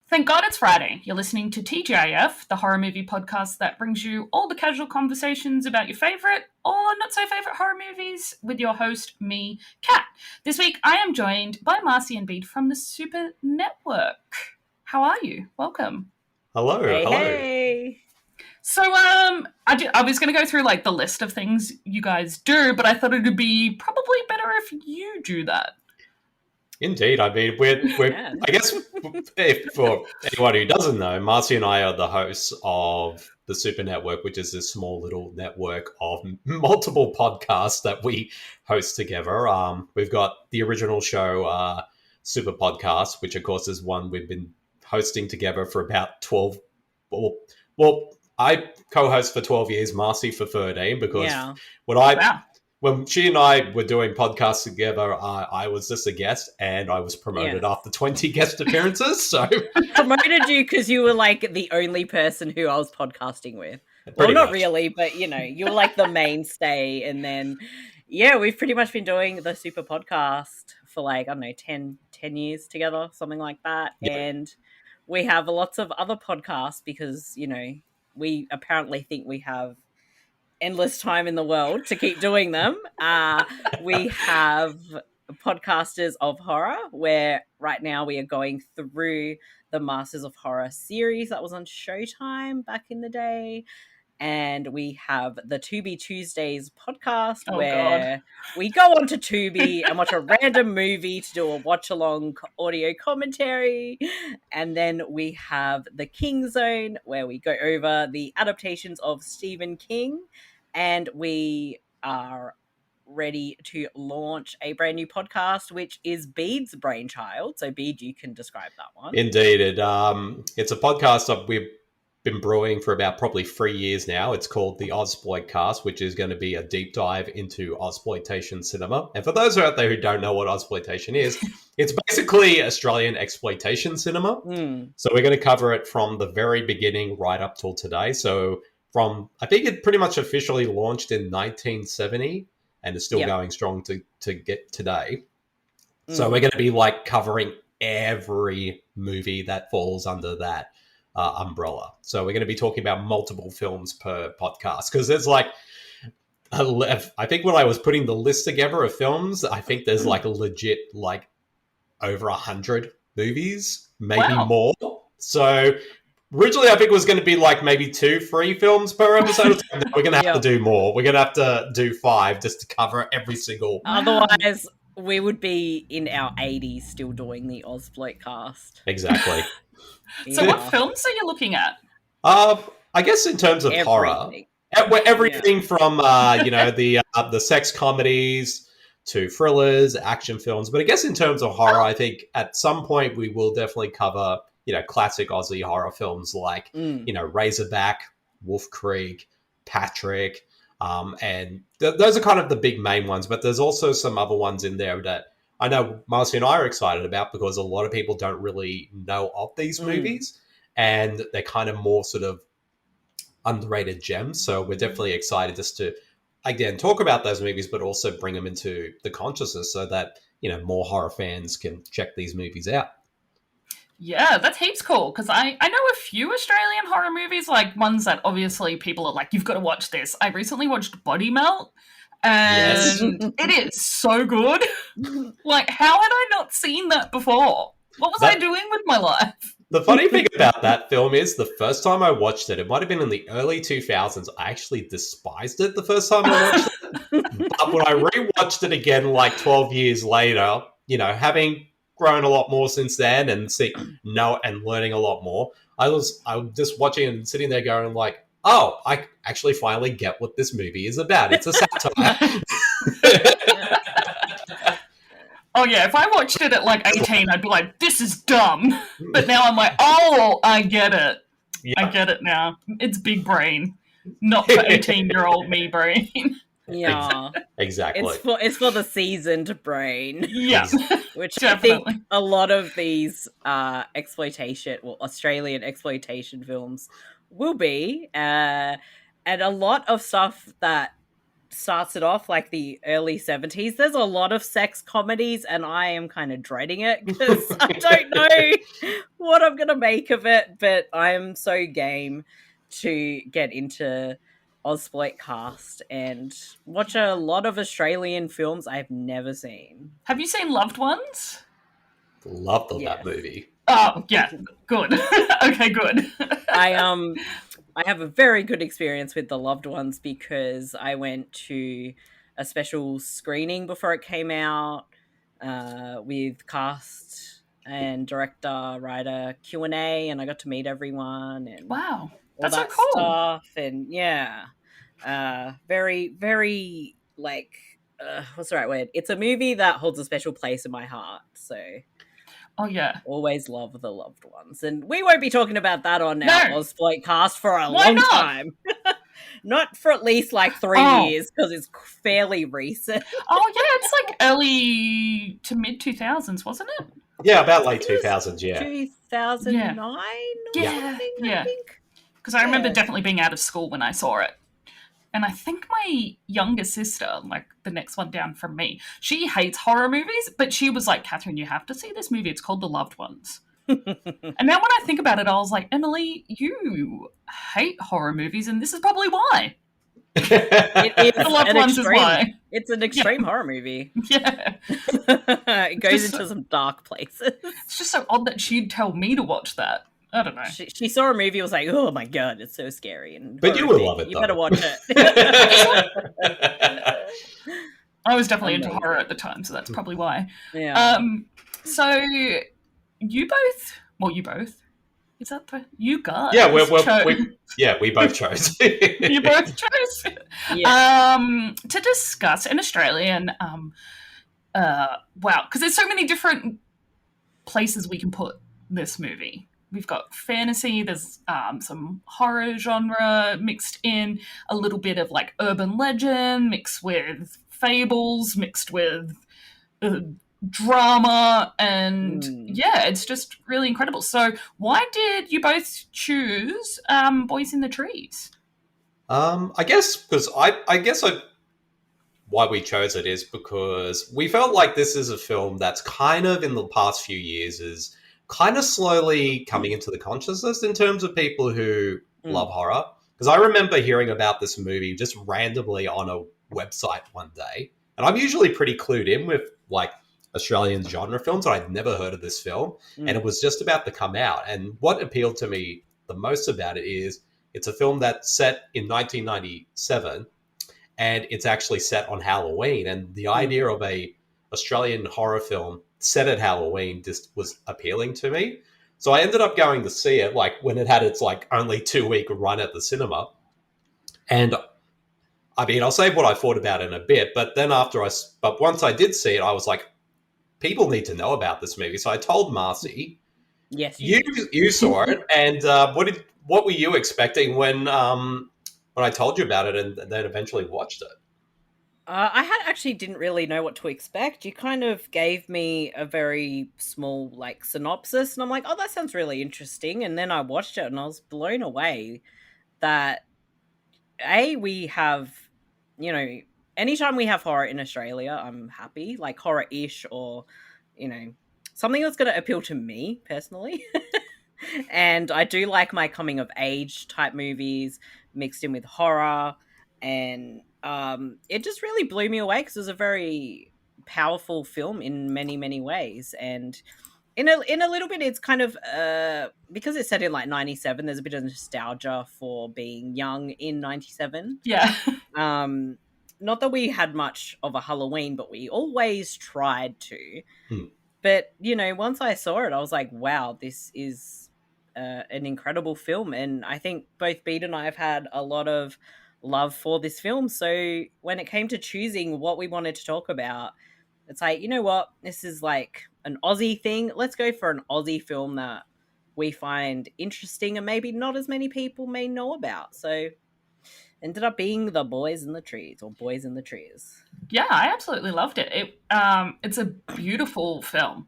Thank God it's Friday. You're listening to TGIF, the horror movie podcast that brings you all the casual conversations about your favourite or not so favourite horror movies with your host, me, Kat. This week I am joined by Marcy and Bede from the Super Network. How are you? Welcome. Hello. Hey. So, I was going to go through like the list of things you guys do, but I thought it would be probably better if you do that. Indeed. I mean, we're I guess, if for anyone who doesn't know, Marcy and I are the hosts of the Super Network, which is this small little network of multiple podcasts that we host together. We've got the original show, Super Podcast, which of course is one we've been hosting together for about 12. Well, I co-host for 12 years, Marcy for 13, because when she and I were doing podcasts together, I was just a guest, and I was promoted after 20 guest appearances. So promoted you because you were like the only person who I was podcasting with. Pretty not much. Really, but you were like the mainstay. And then, we've pretty much been doing the Super Podcast for like, I don't know, 10 years together, something like that. Yep. And we have lots of other podcasts because, we apparently think we have endless time in the world to keep doing them. We have Podcasters of Horror, where right now we are going through the Masters of Horror series that was on Showtime back in the day. And we have the Tubi Tuesdays podcast, where we go on to Tubi and watch a random movie to do a watch-along audio commentary. And then we have the King Zone, where we go over the adaptations of Stephen King. And we are ready to launch a brand new podcast, which is Bede's brainchild. So, Bede, you can describe that one. Indeed. It's a podcast that we've been brewing for about probably 3 years now. It's called the Ozploitcast, which is going to be a deep dive into Ozploitation cinema. And for those out there who don't know what Ozploitation is, it's basically Australian exploitation cinema. So we're going to cover it from the very beginning right up till today. So I think it pretty much officially launched in 1970 and is still going strong to get today. So we're going to be like covering every movie that falls under that umbrella. So we're going to be talking about multiple films per podcast, because there's like, I think when I was putting the list together of films, I think there's like a legit like over 100 movies, maybe more. So originally I think it was going to be like maybe 2-3 films per episode. We're going to have to do more. We're going to have to do 5 just to cover every single. Otherwise, we would be in our 80s still doing the Ozploitcast. Exactly. So what films are you looking at? I guess in terms of horror, everything from the sex comedies to thrillers, action films. But I guess in terms of horror, I think at some point we will definitely cover classic Aussie horror films like Razorback, Wolf Creek, Patrick, and those are kind of the big main ones. But there's also some other ones in there that I know Marcy and I are excited about, because a lot of people don't really know of these movies, and they're kind of more sort of underrated gems. So we're definitely excited just to, again, talk about those movies, but also bring them into the consciousness so that, more horror fans can check these movies out. Yeah, that's heaps cool, because I know a few Australian horror movies, like ones that obviously people are like, you've got to watch this. I recently watched Body Melt, and it is so good. Like, how had I not seen that before? What was I doing with my life? The funny thing about that film is the first time I watched it might have been in the early 2000s. I actually despised it the first time I watched it. But when I rewatched it again like 12 years later, having grown a lot more since then and learning a lot more, I was just watching and sitting there going like, oh, I actually finally get what this movie is about. It's a satire. Oh, yeah, if I watched it at, like, 18, I'd be like, this is dumb. But now I'm like, oh, I get it. Yeah. I get it now. It's big brain, not for 18-year-old me brain. Yeah. Exactly. It's for the seasoned brain. Yeah. Which Definitely. I think a lot of these Australian exploitation films will be. And a lot of stuff that starts it off like the early 70s. There's a lot of sex comedies, and I am kind of dreading it because I don't know what I'm going to make of it, but I'm so game to get into Ozploitcast and watch a lot of Australian films I've never seen. Have you seen Loved Ones? Loved Yes. that movie. Oh, yeah, good. Okay, good. I have a very good experience with The Loved Ones because I went to a special screening before it came out with cast and director, writer Q&A, and I got to meet everyone and Wow, all that's so that cool. stuff. And yeah, very, very like, what's the right word? It's a movie that holds a special place in my heart. So Oh, yeah. always love The Loved Ones. And we won't be talking about that on No. our Ozploitcast for a Why long not? time. Not for at least like 3 Oh. years because it's fairly recent. Oh, yeah, it's like early to mid 2000s, wasn't it? Yeah, about late I think it was 2000s, yeah. 2009 or Yeah. something, Yeah. I think. Because I remember Yeah. definitely being out of school when I saw it. And I think my younger sister, like the next one down from me, she hates horror movies, but she was like, Catherine, you have to see this movie. It's called The Loved Ones. And now when I think about it, I was like, Emily, you hate horror movies, and this is probably why. It is The Loved an Ones is extreme. why. It's an extreme horror movie. Yeah. It goes Just- into some dark places. It's just so odd that she'd tell me to watch that. I don't know. She saw a movie and was like, oh my god, it's so scary. And But you would horrific. love it, You though. better watch it. I was definitely into Amazing. horror at the time, so that's probably why. Yeah. So you both, is that you guys? Yeah, chose- we both chose. you both chose Yeah. to discuss an Australian because there's so many different places we can put this movie. We've got fantasy, there's some horror genre mixed in, a little bit of like urban legend mixed with fables, mixed with drama, and yeah, it's just really incredible. So why did you both choose Boys in the Trees? I guess why we chose it is because we felt like this is a film that's kind of in the past few years is kind of slowly coming into the consciousness in terms of people who love horror. Because I remember hearing about this movie just randomly on a website one day, and I'm usually pretty clued in with like Australian genre films, and I'd never heard of this film, and it was just about to come out. And what appealed to me the most about it is it's a film that's set in 1997, and it's actually set on Halloween. And the idea of a Australian horror film set at Halloween just was appealing to me. So I ended up going to see it like when it had its like only 2-week run at the cinema. And I mean, I'll say what I thought about it in a bit, but once I did see it, I was like, people need to know about this movie. So I told Marcy, Yes. you saw it, and what were you expecting when I told you about it and then eventually watched it? I actually didn't really know what to expect. You kind of gave me a very small like synopsis, and I'm like, oh, that sounds really interesting. And then I watched it, and I was blown away that we have, anytime we have horror in Australia, I'm happy, like horror-ish or, something that's going to appeal to me personally. And I do like my coming of age type movies mixed in with horror, and it just really blew me away because it was a very powerful film in many, many ways. And in a little bit, it's kind of because it's set in like 97, there's a bit of nostalgia for being young in 97. Yeah. Not that we had much of a Halloween, but we always tried to. But, once I saw it, I was like, wow, this is an incredible film. And I think both Bede and I have had a lot of love for this film. So when it came to choosing what we wanted to talk about, it's like, you know what? This is like an Aussie thing. Let's go for an Aussie film that we find interesting and maybe not as many people may know about. So ended up being The Boys in the Trees, or Boys in the Trees. Yeah, I absolutely loved it. It's a beautiful film.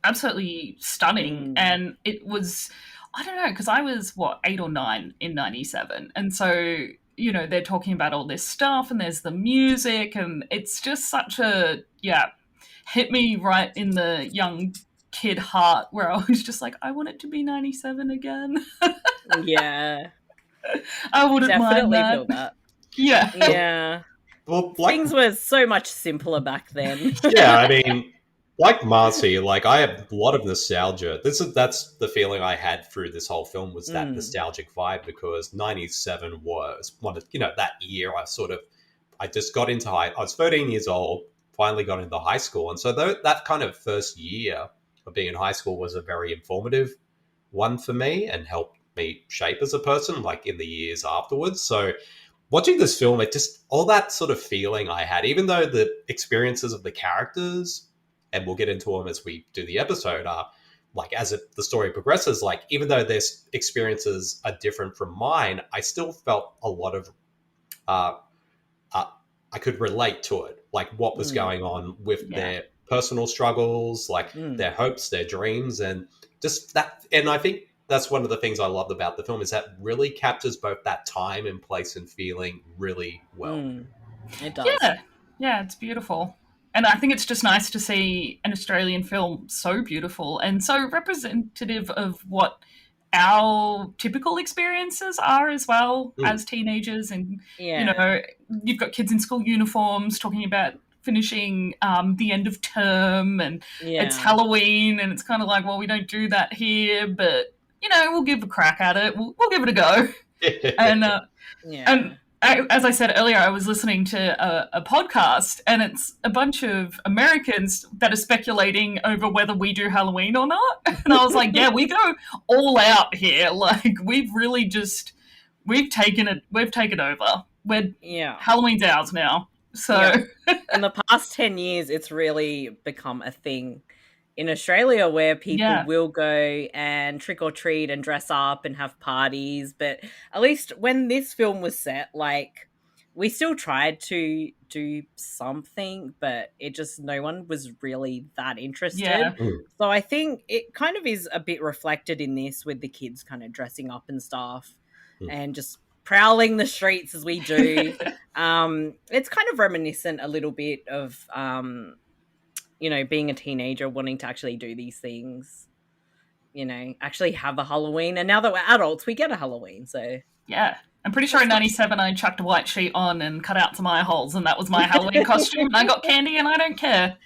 Absolutely stunning. And it was, I don't know, because I was, 8 or 9 in 97. And so they're talking about all this stuff, and there's the music, and it's just such a, hit me right in the young kid heart where I was just like, I want it to be 97 again. Yeah. I wouldn't Definitely mind feel that. Yeah. Yeah. Well, Things were so much simpler back then. yeah, I mean, like Marcy, like I have a lot of nostalgia. That's the feeling I had through this whole film, was that nostalgic vibe, because 97 was one of, that year I just got into I was 13 years old, finally got into high school. And so that kind of first year of being in high school was a very informative one for me and helped me shape as a person, like in the years afterwards. So watching this film, it just, all that sort of feeling I had, even though the experiences of the characters, and we'll get into them as we do the episode, are like, as the story progresses, like even though their experiences are different from mine, I still felt a lot of, I could relate to it, like what was going on with their personal struggles, like their hopes, their dreams, and just that. And I think that's one of the things I loved about the film, is that really captures both that time and place and feeling really well. It does. Yeah, it's beautiful. And I think it's just nice to see an Australian film so beautiful and so representative of what our typical experiences are as well as teenagers. And, you've got kids in school uniforms talking about finishing the end of term, and it's Halloween, and it's kind of like, well, we don't do that here, but, we'll give a crack at it. We'll give it a go. And as I said earlier, I was listening to a podcast, and it's a bunch of Americans that are speculating over whether we do Halloween or not. And I was like, yeah, we go all out here. Like, we've taken over. Halloween's ours now. So in the past 10 years, it's really become a thing in Australia where people will go and trick or treat and dress up and have parties. But at least when this film was set, like, we still tried to do something, but no one was really that interested. Yeah. So I think it kind of is a bit reflected in this, with the kids kind of dressing up and stuff and just prowling the streets as we do. It's kind of reminiscent a little bit of being a teenager, wanting to actually do these things, actually have a Halloween. And now that we're adults, we get a Halloween. So yeah, I'm pretty sure in 97 I chucked a white sheet on and cut out some eye holes, and that was my Halloween costume. And I got candy, and I don't care.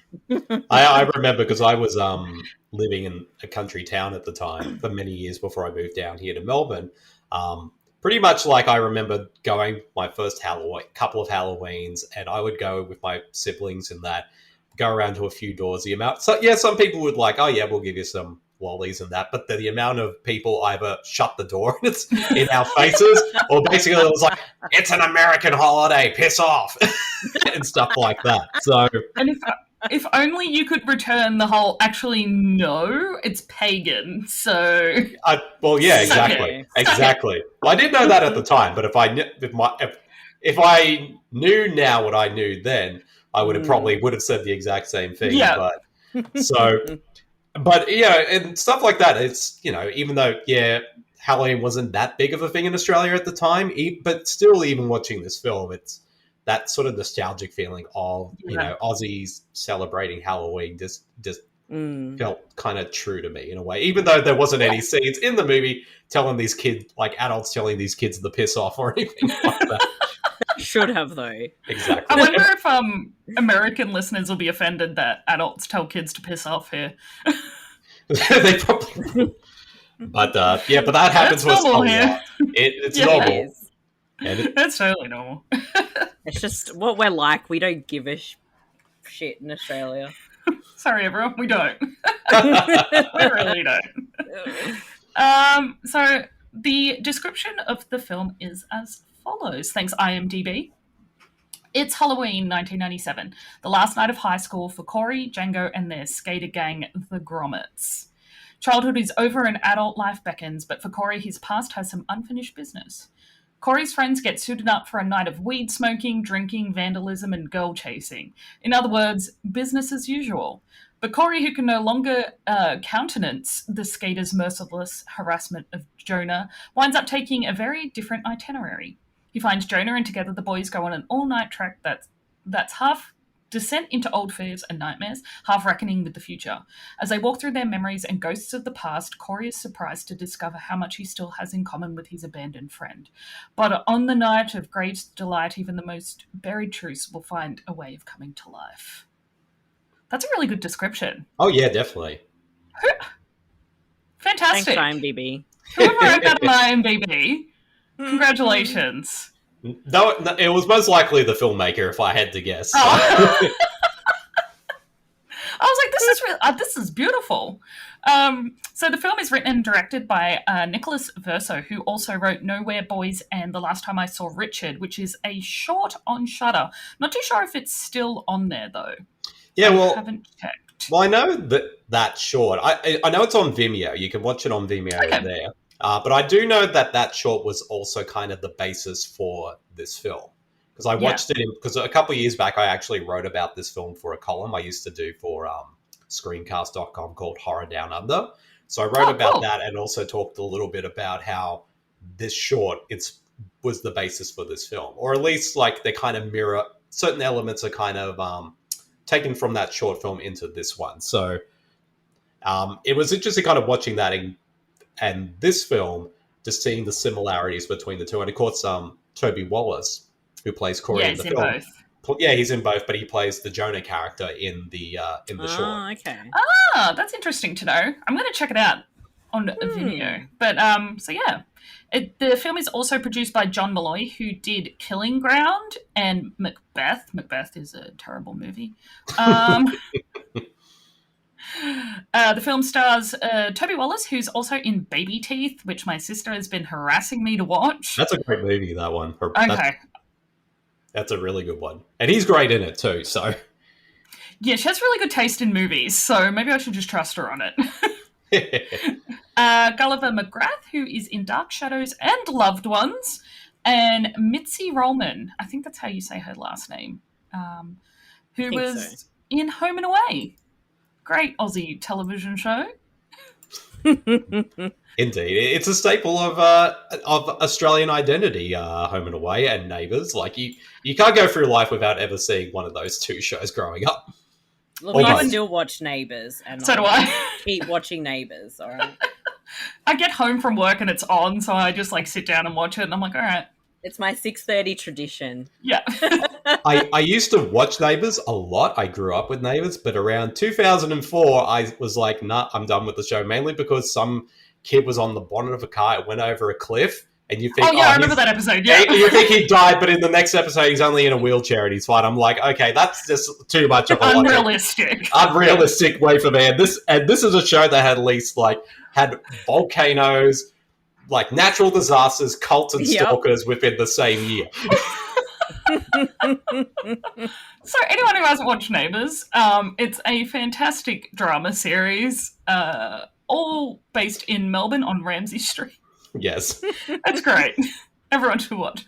I remember, because I was living in a country town at the time for many years before I moved down here to Melbourne. Pretty much, like, I remember going my first couple of Halloweens, and I would go with my siblings and go around to a few doors. Some people would like, oh yeah, we'll give you some lollies and that, but the amount of people either shut the door and it's in our faces, or basically it was like, it's an American holiday, piss off, and stuff like that. So, and if only you could return the whole, actually, no, it's pagan. So, exactly. Well, I didn't know that at the time, but if I knew now what I knew then, I would have said the exact same thing. Yeah. But and stuff like that. It's, even though, Halloween wasn't that big of a thing in Australia at the time, but still, even watching this film, it's that sort of nostalgic feeling of, Aussies celebrating Halloween just felt kind of true to me in a way, even though there wasn't any scenes in the movie telling these kids, like adults telling these kids to piss off or anything like that. Should have, though. Exactly. I wonder if American listeners will be offended that adults tell kids to piss off here. They probably. But that happens with normal here. It's normal. That's totally normal. It's just what we're like. We don't give a shit in Australia. Sorry, everyone. We don't. We really don't. So the description of the film is as follows. Thanks, IMDb. It's Halloween 1997, the last night of high school for Corey, Django, and their skater gang, the Grommets. Childhood is over and adult life beckons, but for Corey, his past has some unfinished business. Corey's friends get suited up for a night of weed smoking, drinking, vandalism, and girl chasing. In other words, business as usual. But Corey, who can no longer countenance the skater's merciless harassment of Jonah, winds up taking a very different itinerary. He finds Jonah, and together the boys go on an all-night trek that's half descent into old fears and nightmares, half reckoning with the future. As they walk through their memories and ghosts of the past, Corey is surprised to discover how much he still has in common with his abandoned friend. But on the night of great delight, even the most buried truths will find a way of coming to life. That's a really good description. Oh, yeah, definitely. Fantastic. Thanks, IMDb. Whoever wrote that on IMDb, congratulations. No, it was most likely the filmmaker, if I had to guess. Oh. I was like, this is beautiful. So the film is written and directed by Nicholas Verso, who also wrote Nowhere Boys and The Last Time I Saw Richard, which is a short on Shudder. Not too sure if it's still on there, though. Yeah, well, I haven't checked. Well, I know that's short. I know it's on Vimeo. You can watch it on Vimeo there. But I do know that short was also kind of the basis for this film. Because I watched it because a couple of years back, I actually wrote about this film for a column I used to do for screencast.com called Horror Down Under. So I wrote about that and also talked a little bit about how this short was the basis for this film. Or at least like they kind of mirror, certain elements are kind of taken from that short film into this one. So it was interesting kind of watching that and this film, just seeing the similarities between the two. And of course, Toby Wallace, who plays Corey in the film. Both. Yeah, he's in both, but he plays the Jonah character in the short. Oh, okay. That's interesting to know. I'm going to check it out on Vimeo. But so yeah, the film is also produced by John Malloy, who did Killing Ground and Macbeth. Macbeth is a terrible movie. The film stars Toby Wallace, who's also in Baby Teeth, which my sister has been harassing me to watch. That's a great movie, that one. Okay. That's a really good one. And he's great in it too, so. Yeah, she has really good taste in movies, so maybe I should just trust her on it. Gulliver McGrath, who is in Dark Shadows and Loved Ones, and Mitzi Rollman, I think that's how you say her last name, who was in Home and Away. Great Aussie television show. Indeed. It's a staple of Australian identity, Home and Away and Neighbours. Like, you can't go through life without ever seeing one of those two shows growing up. Look, I still watch Neighbours. And so do I. Keep watching Neighbours, all right? I get home from work and it's on, so I just, like, sit down and watch it, and I'm like, all right. It's my 6:30 tradition. Yeah. I used to watch Neighbours a lot. I grew up with Neighbours, but around 2004, I was like, nah, I'm done with the show, mainly because some kid was on the bonnet of a car, it went over a cliff, and you think, I remember that episode, yeah. You think he died, but in the next episode, he's only in a wheelchair and he's fine. I'm like, okay, that's just too much of a unrealistic way for me. And this is a show that had at least, like, had volcanoes, like natural disasters, cults and stalkers within the same year. So anyone who hasn't watched Neighbours, it's a fantastic drama series, all based in Melbourne on Ramsay Street. Yes. That's great. Everyone should watch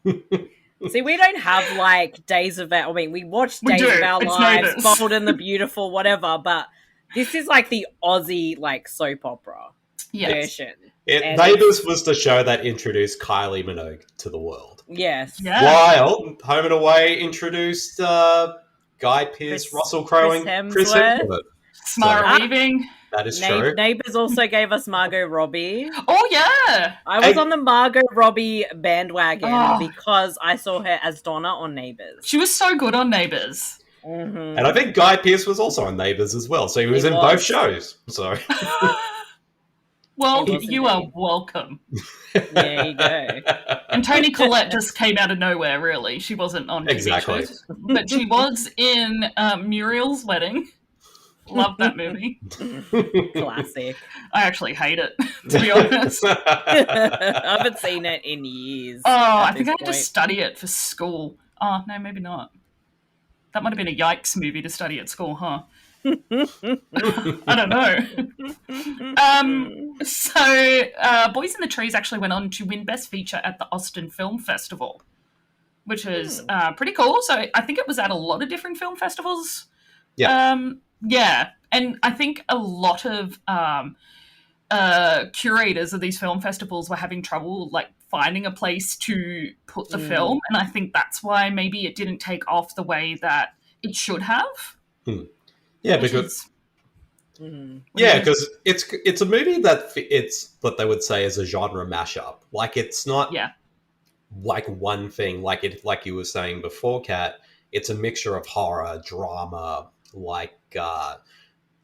it. See, we don't have like Days of Our... I mean, we watch Days of Our Lives, Bold and the Beautiful, whatever, but this is like the Aussie like soap opera version. Neighbours was the show that introduced Kylie Minogue to the world. Yes. While Home and Away introduced Guy Pearce, Russell Crowe, and Chris Hemsworth. Samara Weaving. That is true. Neighbours also gave us Margot Robbie. Oh, yeah. I was on the Margot Robbie bandwagon because I saw her as Donna on Neighbours. She was so good on Neighbours. Mm-hmm. And I think Guy Pearce was also on Neighbours as well. So he was in both shows. So... Well, you are welcome. There you go. And Toni Collette just came out of nowhere, really. She wasn't on TV shows. But she was in Muriel's Wedding. Love that movie. Classic. I actually hate it, to be honest. I haven't seen it in years. Oh, I think I had to study it for school. Oh, no, maybe not. That might have been a yikes movie to study at school, huh? I don't know. Boys in the Trees actually went on to win Best Feature at the Austin Film Festival, which is pretty cool. So I think it was at a lot of different film festivals. Yeah. And I think a lot of curators of these film festivals were having trouble like finding a place to put the film, and I think that's why maybe it didn't take off the way that it should have. Yeah, because it's a movie that it's what they would say is a genre mashup. Like it's not like one thing. Like you were saying before, Kat. It's a mixture of horror, drama, like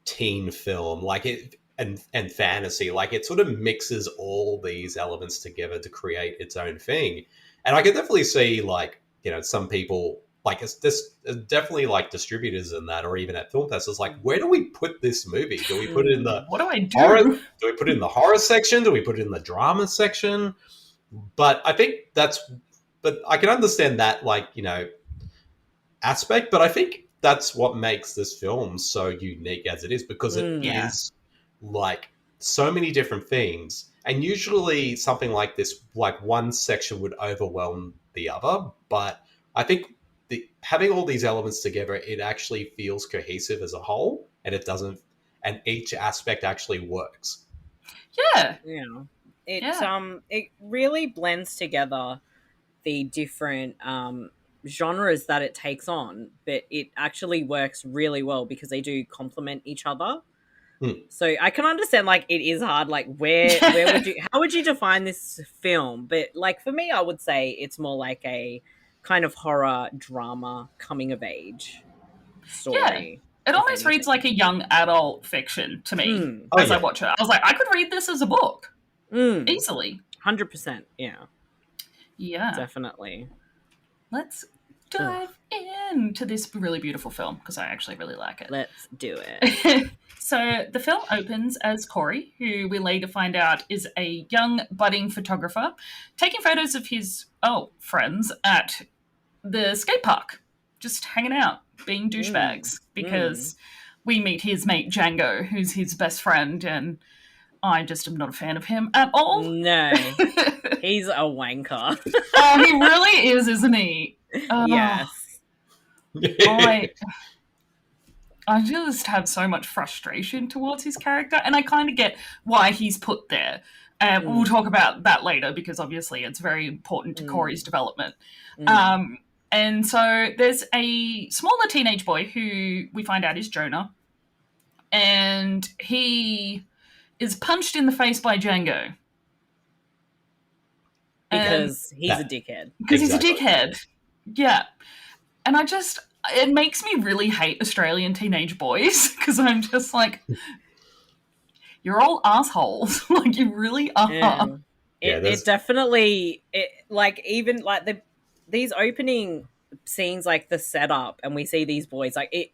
teen film, like it and fantasy. Like it sort of mixes all these elements together to create its own thing. And I can definitely see, like, you know, some people, like, it's definitely like distributors in that, or even at film festivals, like, where do we put this movie? Do we put it in the what do I do? horror? Do we put it in the horror section? Do we put it in the drama section? But I think but I can understand that, like, you know, aspect. But I think that's what makes this film so unique as it is, because it is like so many different things. And usually something like this, like one section would overwhelm the other. But I think having all these elements together, it actually feels cohesive as a whole, and it doesn't, and each aspect actually works. Yeah. It really blends together the different genres that it takes on, but it actually works really well because they do complement each other. So I can understand, like, it is hard, like, how would you define this film? But, like, for me, I would say it's more like a kind of horror drama coming of age story. It almost reads like a young adult fiction to me as I watch it. I was like, I could read this as a book easily. 100%, yeah. Yeah. Definitely. Let's dive into this really beautiful film because I actually really like it. Let's do it. So the film opens as Corey, who we later find out is a young budding photographer, taking photos of his friends at the skate park, just hanging out, being douchebags, because we meet his mate Django, who's his best friend, and I just am not a fan of him at all. No, he's a wanker. Oh, he really is, isn't he? Yes. I just have so much frustration towards his character, and I kind of get why he's put there. We'll talk about that later because obviously it's very important to Corey's development. And so there's a smaller teenage boy who we find out is Jonah, and he is punched in the face by Django. Because he's a dickhead. Because he's a dickhead. Yeah. And it makes me really hate Australian teenage boys because I'm just like, you're all assholes. Like, you really are. It definitely, like, even like these opening scenes, like the setup, and we see these boys, like, it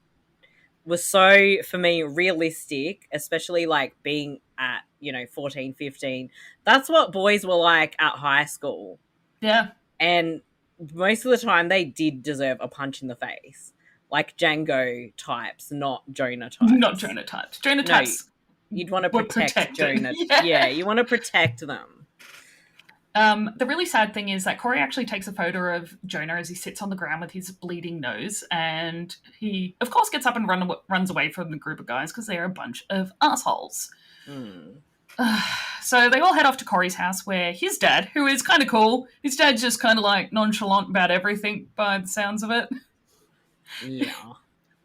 was so, for me, realistic, especially like being at, 14, 15. That's what boys were like at high school. Yeah. And most of the time they did deserve a punch in the face. Like Django types, not Jonah types. Not Jonah types. Jonah types. You'd want to protect Jonah. Yeah, you want to protect them. The really sad thing is that Corey actually takes a photo of Jonah as he sits on the ground with his bleeding nose, and he, of course, gets up and runs away from the group of guys because they're a bunch of assholes. So they all head off to Corey's house where his dad, who is kind of cool, his dad's just kind of like nonchalant about everything by the sounds of it. Yeah.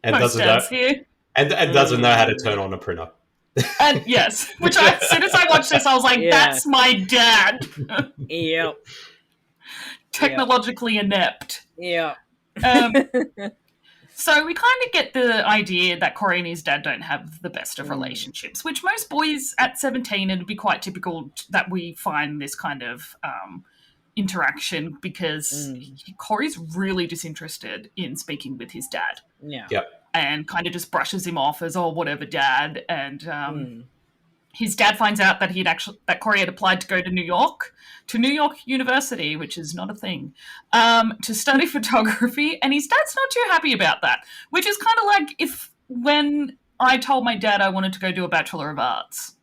And doesn't know how to turn on a printer. And yes, which as soon as I watched this, I was like, that's my dad. Yep. Technologically inept. Yeah. So we kind of get the idea that Corey and his dad don't have the best of relationships, which most boys at 17, it'd be quite typical that we find this kind of interaction because Corey's really disinterested in speaking with his dad. Yeah. Yep. And kind of just brushes him off as, whatever, dad. And his dad finds out that Corey had applied to go to New York University, which is not a thing, to study photography. And his dad's not too happy about that, which is kind of like when I told my dad I wanted to go do a Bachelor of Arts.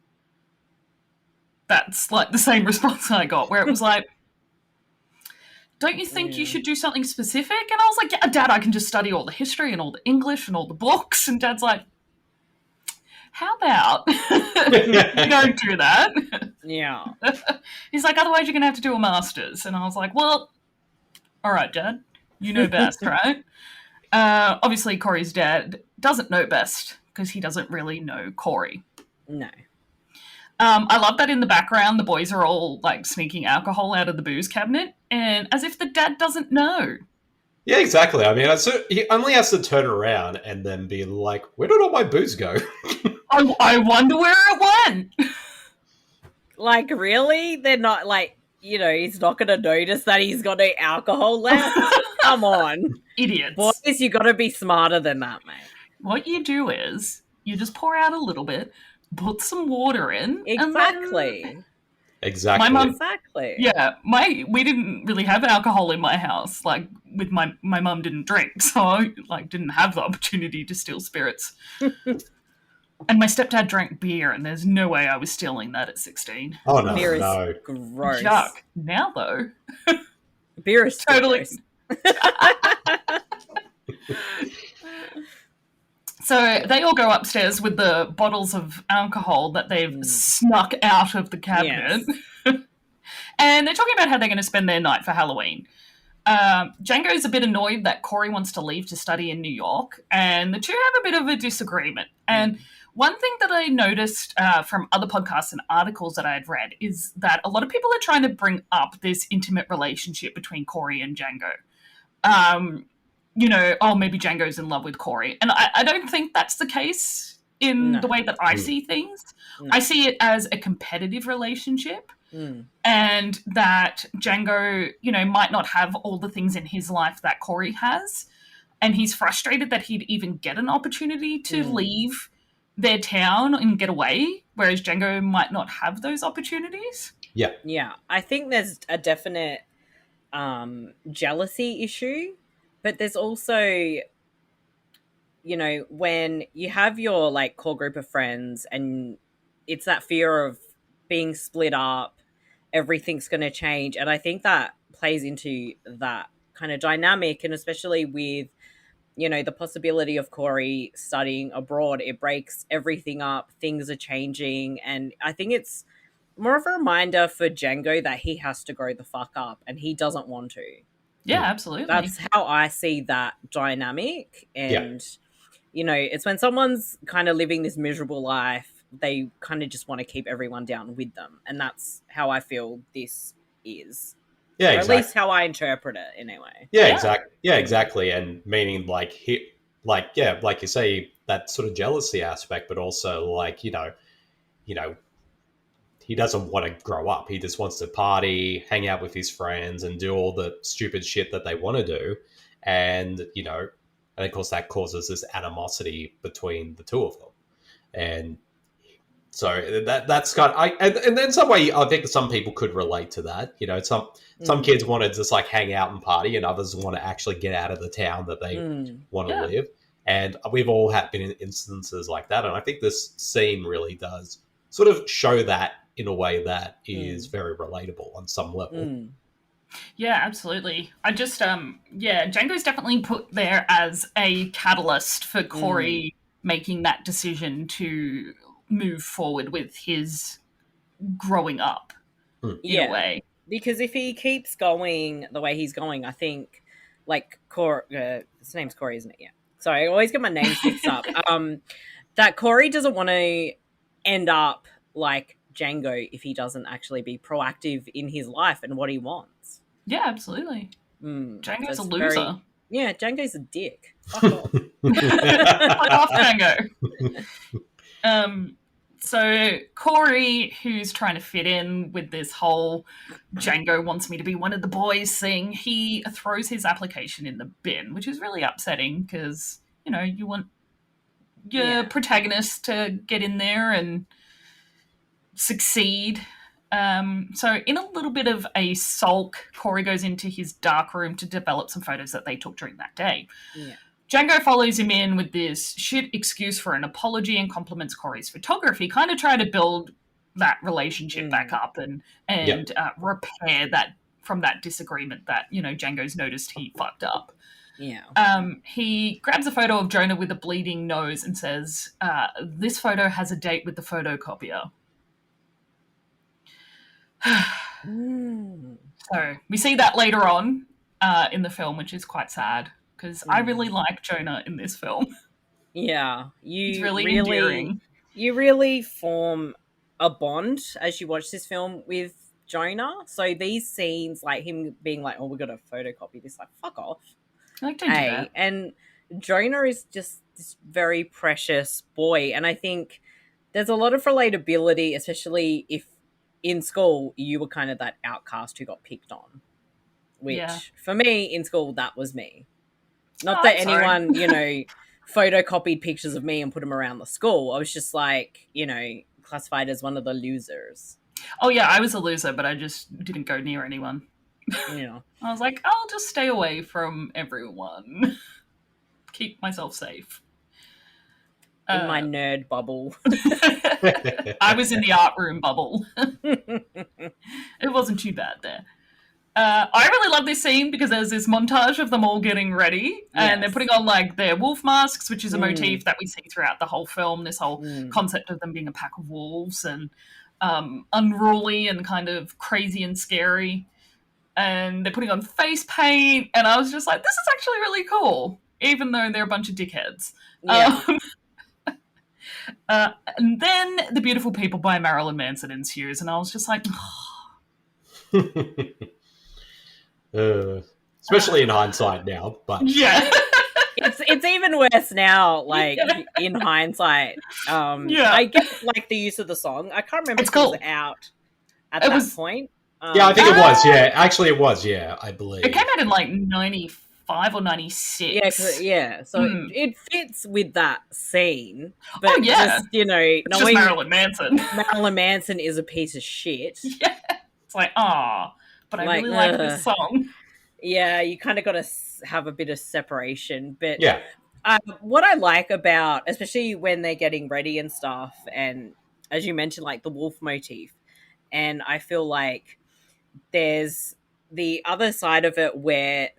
That's like the same response I got, where it was like, don't you think you should do something specific? And I was like, yeah, Dad, I can just study all the history and all the English and all the books. And Dad's like, how about you don't do that? Yeah. He's like, otherwise you're going to have to do a master's. And I was like, well, all right, Dad, you know best, right? Obviously, Corey's dad doesn't know best because he doesn't really know Corey. No. I love that in the background, the boys are all like sneaking alcohol out of the booze cabinet, and as if the dad doesn't know. Yeah, exactly. I mean, he only has to turn around and then be like, where did all my booze go? I wonder where it went. Like, really? They're not like, he's not going to notice that he's got no alcohol left? Come on. Idiots. Boys, you got to be smarter than that, mate. What you do is you just pour out a little bit, put some water in. Exactly. Exactly. My mum, Exactly. yeah, we didn't really have alcohol in my house. Like, with my mum didn't drink, so I didn't have the opportunity to steal spirits. And my stepdad drank beer, and there's no way I was stealing that at 16. Oh, no, Beer is no. gross. Yuck. Now, though, Beer is totally. gross. So they all go upstairs with the bottles of alcohol that they've snuck out of the cabinet. Yes. And they're talking about how they're going to spend their night for Halloween. Django's a bit annoyed that Corey wants to leave to study in New York, and the two have a bit of a disagreement. And one thing that I noticed from other podcasts and articles that I had read is that a lot of people are trying to bring up this intimate relationship between Corey and Django. Maybe Django's in love with Corey. And I don't think that's the case in the way that I see things. No. I see it as a competitive relationship. And that Django, might not have all the things in his life that Corey has. And he's frustrated that he'd even get an opportunity to leave their town and get away, whereas Django might not have those opportunities. Yeah. Yeah. I think there's a definite jealousy issue, but there's also, when you have your core group of friends and it's that fear of being split up, everything's going to change. And I think that plays into that kind of dynamic. And especially with, the possibility of Corey studying abroad, it breaks everything up. Things are changing. And I think it's more of a reminder for Django that he has to grow the fuck up and he doesn't want to. Yeah, absolutely. That's how I see that dynamic. And, it's when someone's kind of living this miserable life, they kind of just want to keep everyone down with them. And that's how I feel this is. Yeah, exactly. Or at least how I interpret it, anyway. Yeah, exactly. Yeah, exactly. And meaning like you say, that sort of jealousy aspect, but also he doesn't want to grow up. He just wants to party, hang out with his friends, and do all the stupid shit that they want to do. And, and of course that causes this animosity between the two of them. And so that's kind of, and then some way I think some people could relate to that. Some kids want to just hang out and party, and others want to actually get out of the town that they want to live. And we've all been in instances like that. And I think this scene really does sort of show that in a way that is very relatable on some level. Yeah, absolutely. I just, Django's definitely put there as a catalyst for Corey making that decision to move forward with his growing up in a way. Because if he keeps going the way he's going, I think, his name's Corey, isn't it? Yeah. Sorry, I always get my names mixed up. That Corey doesn't want to end up like Django if he doesn't actually be proactive in his life and what he wants. Yeah, absolutely. Django's a loser. Django's a dick. Fuck off. Fuck off, Django. So Corey, who's trying to fit in with this whole Django wants me to be one of the boys thing, he throws his application in the bin, which is really upsetting because, you want your protagonist to get in there and succeed. So in a little bit of a sulk, Corey goes into his dark room to develop some photos that they took during that day. Yeah. Django follows him in with this shit excuse for an apology and compliments Corey's photography, kind of try to build that relationship back up and repair that from that disagreement that, Django's noticed he fucked up. He grabs a photo of Jonah with a bleeding nose and says, this photo has a date with the photocopier. So we see that later on in the film, which is quite sad because I really like Jonah in this film. Yeah, He's really endearing. You really form a bond as you watch this film with Jonah. So these scenes, like him being like, "Oh, we got to photocopy this," like, fuck off. Like, don't do that. And Jonah is just this very precious boy, and I think there's a lot of relatability, especially if in school you were kind of that outcast who got picked on. Which for me in school, that was me. Not that anyone, photocopied pictures of me and put them around the school. I was just like, classified as one of the losers. Oh yeah, I was a loser, but I just didn't go near anyone. Yeah. I was like, I'll just stay away from everyone. Keep myself safe. In my nerd bubble. I was in the art room bubble. It wasn't too bad there. I really love this scene because there's this montage of them all getting ready and they're putting on like their wolf masks, which is a motif that we see throughout the whole film, this whole concept of them being a pack of wolves and unruly and kind of crazy and scary. And they're putting on face paint and I was just like, this is actually really cool, even though they're a bunch of dickheads. Yeah. And then The Beautiful People by Marilyn Manson ensues and I was just like, especially in hindsight now, but yeah. It's even worse now, like in hindsight. I get like the use of the song. I can't remember if it was out at that point. I think it was. Yeah, actually, it was. Yeah, I believe it came out in like 95 or 96. Yeah. So it fits with that scene. But it's knowing just Marilyn Manson. Marilyn Manson is a piece of shit. Yeah, it's like but I really like this song. Yeah, you kind of got to have a bit of separation. But yeah, what I like about, especially when they're getting ready and stuff, and as you mentioned, like the wolf motif, and I feel like there's the other side of it where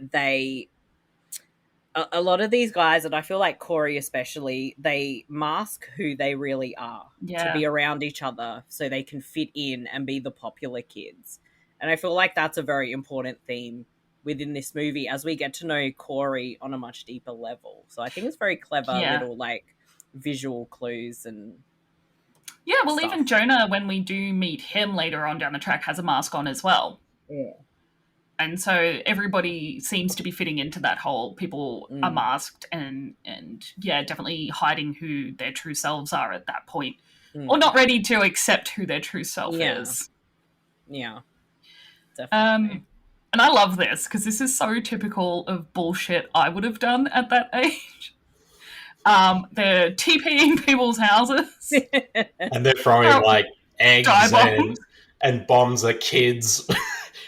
a lot of these guys, and I feel like Corey especially, they mask who they really are to be around each other so they can fit in and be the popular kids. And I feel like that's a very important theme within this movie as we get to know Corey on a much deeper level. So I think it's very clever little like visual clues and stuff. Even Jonah, when we do meet him later on down the track, has a mask on as well. Yeah. And so everybody seems to be fitting into that whole people are masked and definitely hiding who their true selves are at that point. Or not ready to accept who their true self is. Yeah. Definitely. And I love this because this is so typical of bullshit I would have done at that age. They're TPing people's houses. And they're throwing like eggs and bombs at kids.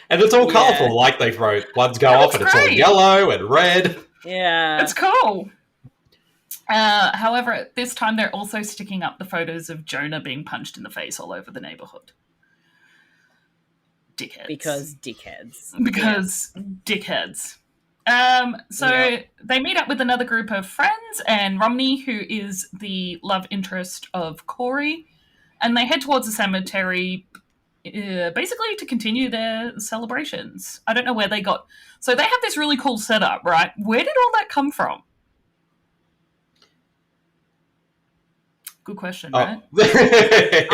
And it's all colourful, like they throw ones go off and it's all yellow and red. Yeah. It's cool. However, at this time they're also sticking up the photos of Jonah being punched in the face all over the neighbourhood. Dickheads. Because dickheads. Dickheads. So they meet up with another group of friends and Romney, who is the love interest of Corey, and they head towards the cemetery basically to continue their celebrations. I don't know where they got... So they have this really cool setup, right? Where did all that come from? Good question, right? Bede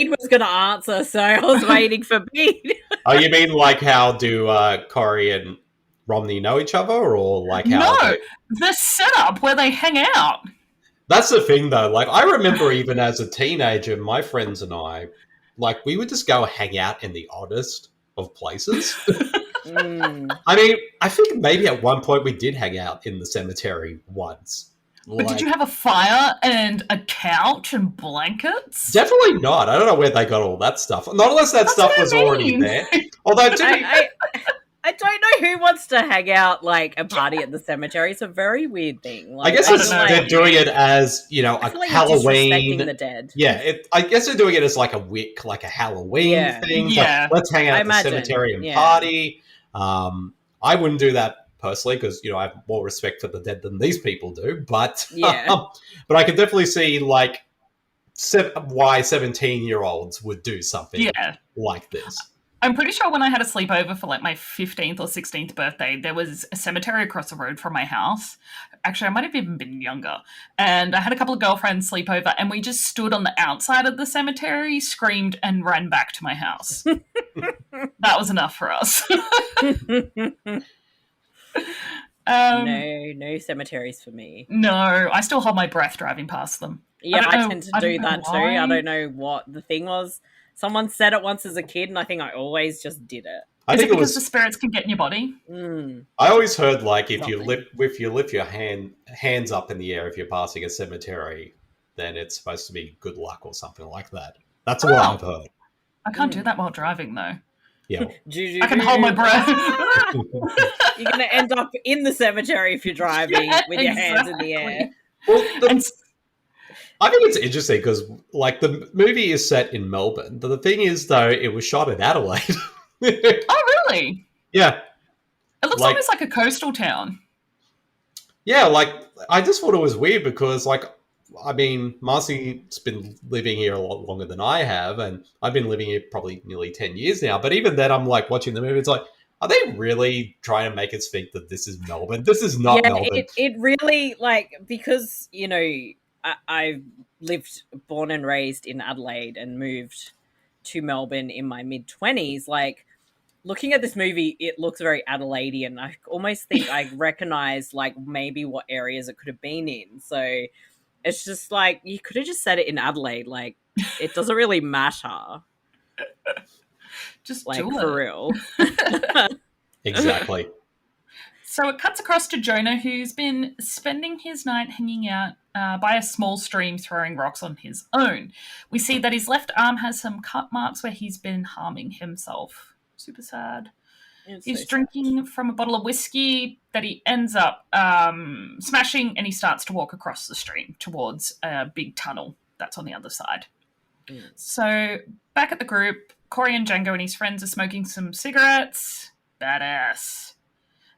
was going to answer, so I was waiting for Bede. Oh, you mean like how do Corey and Romney know each other, or like how? No, the setup where they hang out. That's the thing, though. Like, I remember even as a teenager, my friends and I, like, we would just go hang out in the oddest of places. I mean, I think maybe at one point we did hang out in the cemetery once. But did you have a fire and a couch and blankets? Definitely not. I don't know where they got all that stuff. Not unless that stuff was already there. Although, I don't know who wants to hang out like a party at the cemetery. It's a very weird thing. Like, I guess they're doing it as, a like Halloween. The dead. Yeah, I guess they're doing it as like a wick, like a Halloween thing. Yeah. Like, let's hang out at the cemetery and party. I wouldn't do that personally, because I have more respect for the dead than these people do. But Yeah. but I can definitely see like why 17-year-olds would do something Yeah. like this. I'm pretty sure when I had a sleepover for like my 15th or 16th birthday, there was a cemetery across the road from my house. Actually, I might have even been younger. And I had a couple of girlfriends sleep over, and we just stood on the outside of the cemetery, screamed, and ran back to my house. That was enough for us. No cemeteries for me. No, I still hold my breath driving past them. Yeah, I don't tend to know- I do don't know that too. why. I don't know what the thing was. Someone said it once as a kid, and I think I always just did it. I Is it think it because was. the spirits can get in your body? I always heard like if you Something. lift your hands up in the air if you're passing a cemetery, then it's supposed to be good luck or something like that. That's what I've heard. I can't do that while driving, though. Yeah. I can hold my breath. You're going to end up in the cemetery if you're driving Yeah, with your hands in the air. Well, And I think it's interesting because, like, the movie is set in Melbourne. But the thing is, though, it was shot in Adelaide. oh, really? Yeah. It looks Like- almost like a coastal town. Yeah, like, I just thought it was weird because, like, I mean, Marcy's been living here a lot longer than I have, and I've been living here probably nearly 10 years now. But even then, I'm, like, watching the movie, it's like, are they really trying to make us think that this is Melbourne? This is not Melbourne. It really, like, because, you know, I lived, born and raised in Adelaide and moved to Melbourne in my mid-20s, like, looking at this movie, it looks very Adelaidean. I almost think I recognize, like, maybe what areas it could have been in. So it's just like, you could have just said it in Adelaide. Like, it doesn't really matter. Just Like, do for it. real. Exactly. So it cuts across to Jonah, who's been spending his night hanging out by a small stream, throwing rocks on his own. We see that his left arm has some cut marks where he's been harming himself. Super sad. It's He's so sad. drinking from a bottle of whiskey that he ends up smashing, and he starts to walk across the stream towards a big tunnel that's on the other side. Mm. So back at the group, Corey and Django and his friends are smoking some cigarettes. Badass.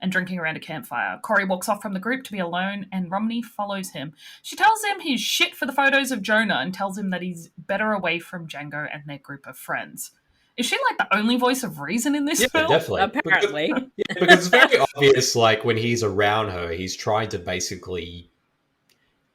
And drinking around a campfire. Corey walks off from the group to be alone, and Romney follows him. She tells him he's shit for the photos of Jonah and tells him that he's better away from Django and their group of friends. Is she like the only voice of reason in this Yeah, film? definitely. Apparently. Because it's very obvious, like, when he's around her, he's trying to basically...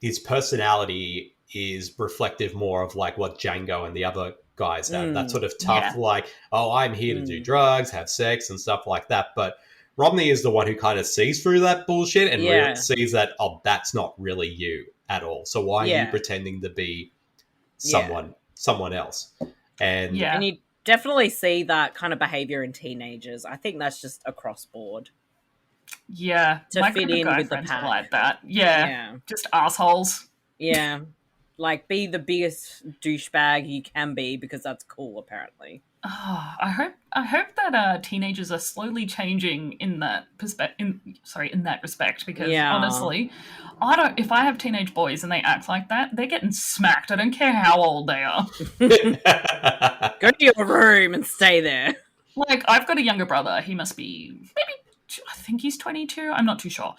His personality is reflective more of, like, what Django and the other guys have. That sort of tough, Yeah. like, oh, I'm here to do drugs, have sex, and stuff like that. But Romney is the one who kind of sees through that bullshit and Yeah. really sees that, oh, that's not really you at all. So why are Yeah. you pretending to be Yeah. someone else? And Yeah. And you definitely see that kind of behavior in teenagers. I think that's just across board. Yeah. To My fit group of in guy with the friends are pack. like that. Yeah. Yeah. Just assholes. Yeah. Like, be the biggest douchebag you can be because that's cool, apparently. Oh, I hope that teenagers are slowly changing in that in that respect, because Yeah. honestly, if I have teenage boys and they act like that, they're getting smacked. I don't care how old they are. Go to your room and stay there. Like, I've got a younger brother. He must be I think he's 22. I'm not too sure.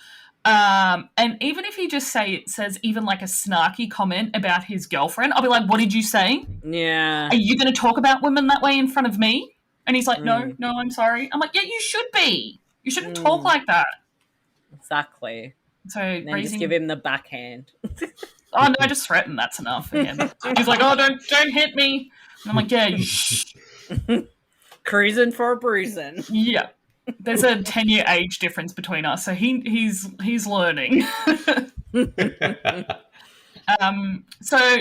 And even if he just says even like a snarky comment about his girlfriend, I'll be like, what did you say? Yeah. Are you going to talk about women that way in front of me? And he's like, Mm. no, I'm sorry. I'm like, yeah, you should be. You shouldn't talk like that. Exactly. So And then just give him the backhand. oh no, just threaten. That's enough for him. He's like, oh, don't hit me. And I'm like, yeah, Cruising for a bruising. yeah. There's a 10-year age difference between us, so he's learning. So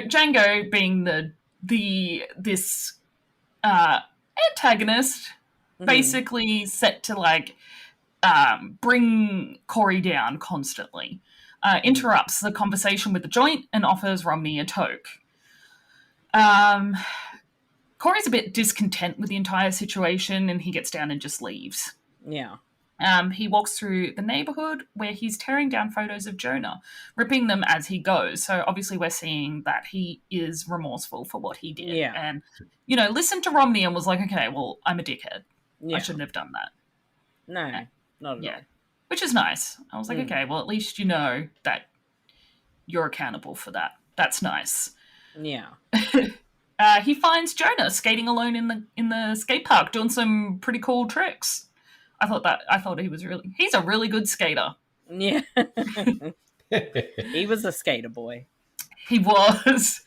Django, being this antagonist, basically set to like bring Corey down constantly, interrupts the conversation with the joint and offers Romney a toke. Corey's a bit discontent with the entire situation, and he gets down and just leaves. Yeah. He walks through the neighborhood where he's tearing down photos of Jonah, ripping them as he goes. So obviously we're seeing that he is remorseful for what he did. Yeah. And, listened to Romney and was like, okay, well, I'm a dickhead. Yeah. I shouldn't have done that. No, not at Yeah. all. which is nice. I was like, okay, well, at least you know that you're accountable for that. That's nice. Yeah. He finds Jonah skating alone in the skate park, doing some pretty cool tricks. I thought he's a really good skater. Yeah. He was a skater boy. He was.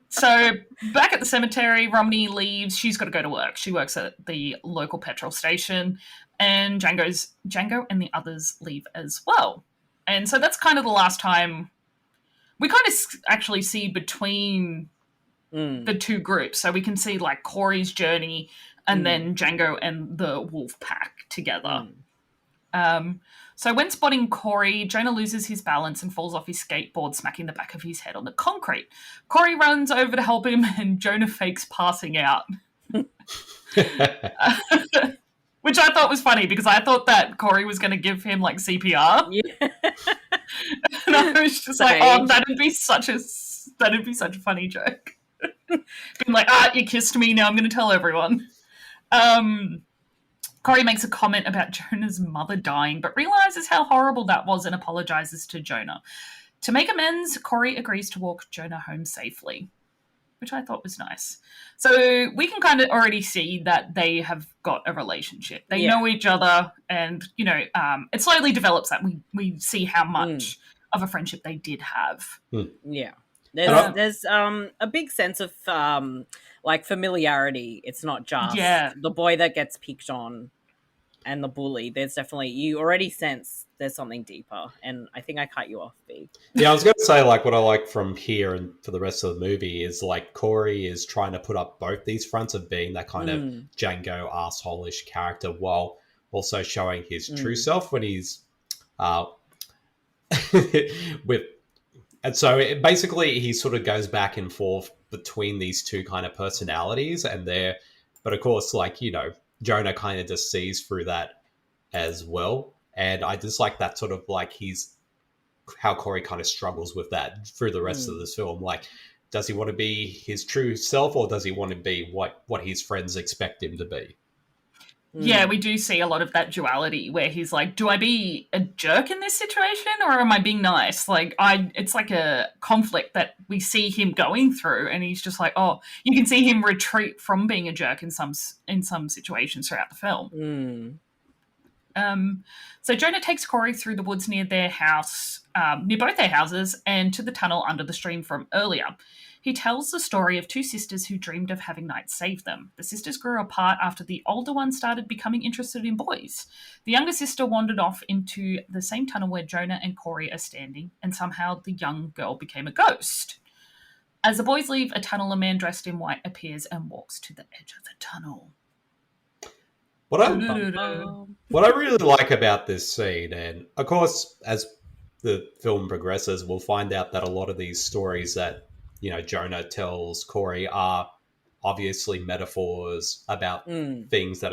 So back at the cemetery, Romney leaves. She's got to go to work. She works at the local petrol station, and Django and the others leave as well. And so that's kind of the last time we kind of actually see between the two groups. So we can see like Corey's journey and then Django and the wolf pack together. So when spotting Corey, Jonah loses his balance and falls off his skateboard, smacking the back of his head on the concrete. Corey runs over to help him, and Jonah fakes passing out. Which I thought was funny, because I thought that Corey was going to give him like CPR. Yeah. And I was just like, oh, that'd be such a funny joke. Being like, you kissed me, now I'm going to tell everyone. Corey makes a comment about Jonah's mother dying, but realizes how horrible that was and apologizes to Jonah. To make amends, Corey agrees to walk Jonah home safely, which I thought was nice. So we can kind of already see that they have got a relationship. They know each other, and, you know, it slowly develops that we see how much of a friendship they did have. Yeah. There's a big sense of like familiarity. It's not just the boy that gets picked on and the bully. There's definitely, you already sense there's something deeper. And I think I cut you off, B. Yeah, I was going to say, like, what I like from here and for the rest of the movie is, like, Corey is trying to put up both these fronts of being that kind of Django asshole-ish character, while also showing his true self when he's with. And so basically he sort of goes back and forth between these two kind of personalities, but of course, like, you know, Jonah kind of just sees through that as well. And I just like that sort of like how Corey kind of struggles with that through the rest of this film. Like, does he want to be his true self, or does he want to be what his friends expect him to be? Yeah, we do see a lot of that duality where he's like, do I be a jerk in this situation, or am I being nice? Like, it's like a conflict that we see him going through, and he's just like, oh, you can see him retreat from being a jerk in some situations throughout the film. So Jonah takes Corey through the woods near their house, near both their houses, and to the tunnel under the stream from earlier. He tells the story of two sisters who dreamed of having knights save them. The sisters grew apart after the older one started becoming interested in boys. The younger sister wandered off into the same tunnel where Jonah and Corey are standing, and somehow the young girl became a ghost. As the boys leave a tunnel, a man dressed in white appears and walks to the edge of the tunnel. What I really like about this scene, and of course, as the film progresses, we'll find out that a lot of these stories that, you know, Jonah tells Corey are obviously metaphors about things that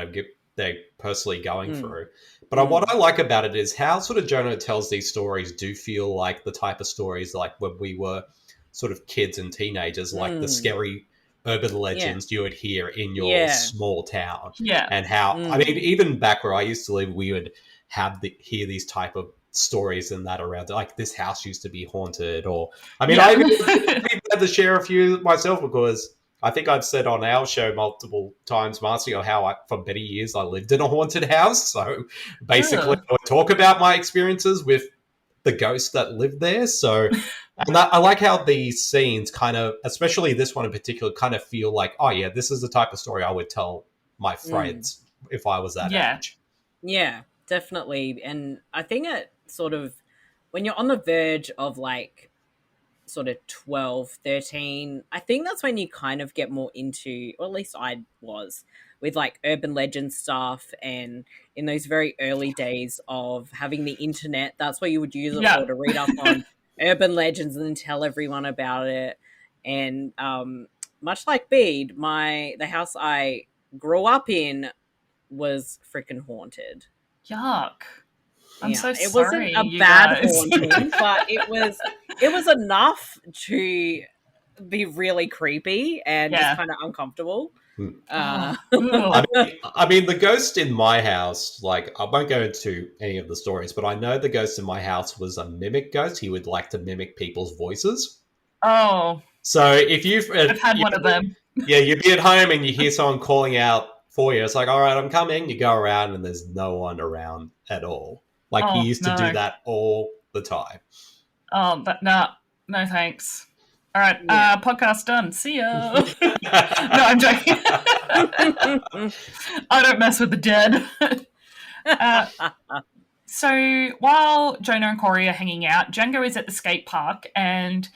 they're personally going through. But what I like about it is how sort of Jonah tells these stories do feel like the type of stories like when we were sort of kids and teenagers, like the scary urban legends you would hear in your small town. Yeah. And how, I mean, even back where I used to live, we would hear these type of stories and that around, like, this house used to be haunted, or I mean, I even had to share a few myself, because I think I've said on our show multiple times, Marcy, or how for many years I lived in a haunted house. So basically, I would talk about my experiences with the ghosts that lived there. So, and I like how these scenes kind of, especially this one in particular, kind of feel like, oh yeah, this is the type of story I would tell my friends if I was that age. Yeah, definitely. And I think it sort of, when you're on the verge of like sort of 12, 13, I think that's when you kind of get more into, or at least I was, with like urban legend stuff. And in those very early days of having the internet, that's what you would use it for, to read up on urban legends and then tell everyone about it. And much like Bede, the house I grew up in was freaking haunted. Yuck. I'm so sorry. It wasn't a bad haunting, but it was enough to be really creepy and just kind of uncomfortable. Uh, I mean, the ghost in my house, like, I won't go into any of the stories, but I know the ghost in my house was a mimic ghost. He would like to mimic people's voices. Oh, So if you've, I've had one of them. yeah, you'd be at home and you hear someone calling out for you. It's like, all right, I'm coming. You go around and there's no one around at all. Like, he Oh, used to do no. that all the time. Oh, but no thanks. All right, Yeah. podcast done. See ya. No, I'm joking. I don't mess with the dead. So while Jonah and Corey are hanging out, Django is at the skate park, and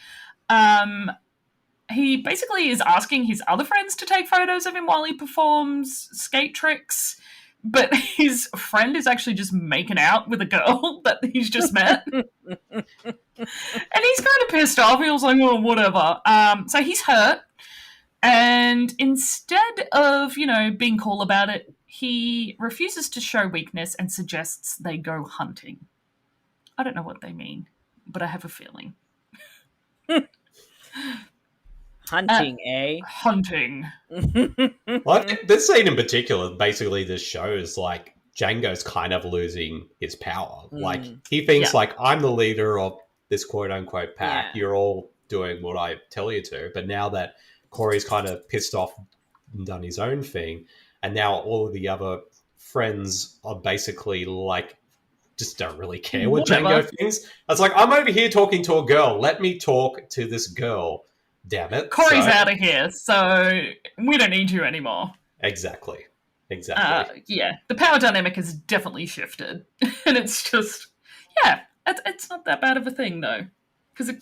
he basically is asking his other friends to take photos of him while he performs skate tricks. But his friend is actually just making out with a girl that he's just met. And he's kind of pissed off. He was like, oh, whatever. So he's hurt. And instead of, being cool about it, he refuses to show weakness and suggests they go hunting. I don't know what they mean, but I have a feeling. Hunting, eh? Hunting. Well, I think this scene in particular basically just shows, like, Django's kind of losing his power. Like, he thinks, like, I'm the leader of this quote-unquote pack. Yeah. You're all doing what I tell you to. But now that Corey's kind of pissed off and done his own thing, and now all of the other friends are basically, like, just don't really care what Django thinks. It's like, I'm over here talking to a girl. Let me talk to this girl. Damn it. Corey's out of here, so we don't need you anymore. Exactly. Yeah, the power dynamic has definitely shifted. And it's just, it's not that bad of a thing, though. Because,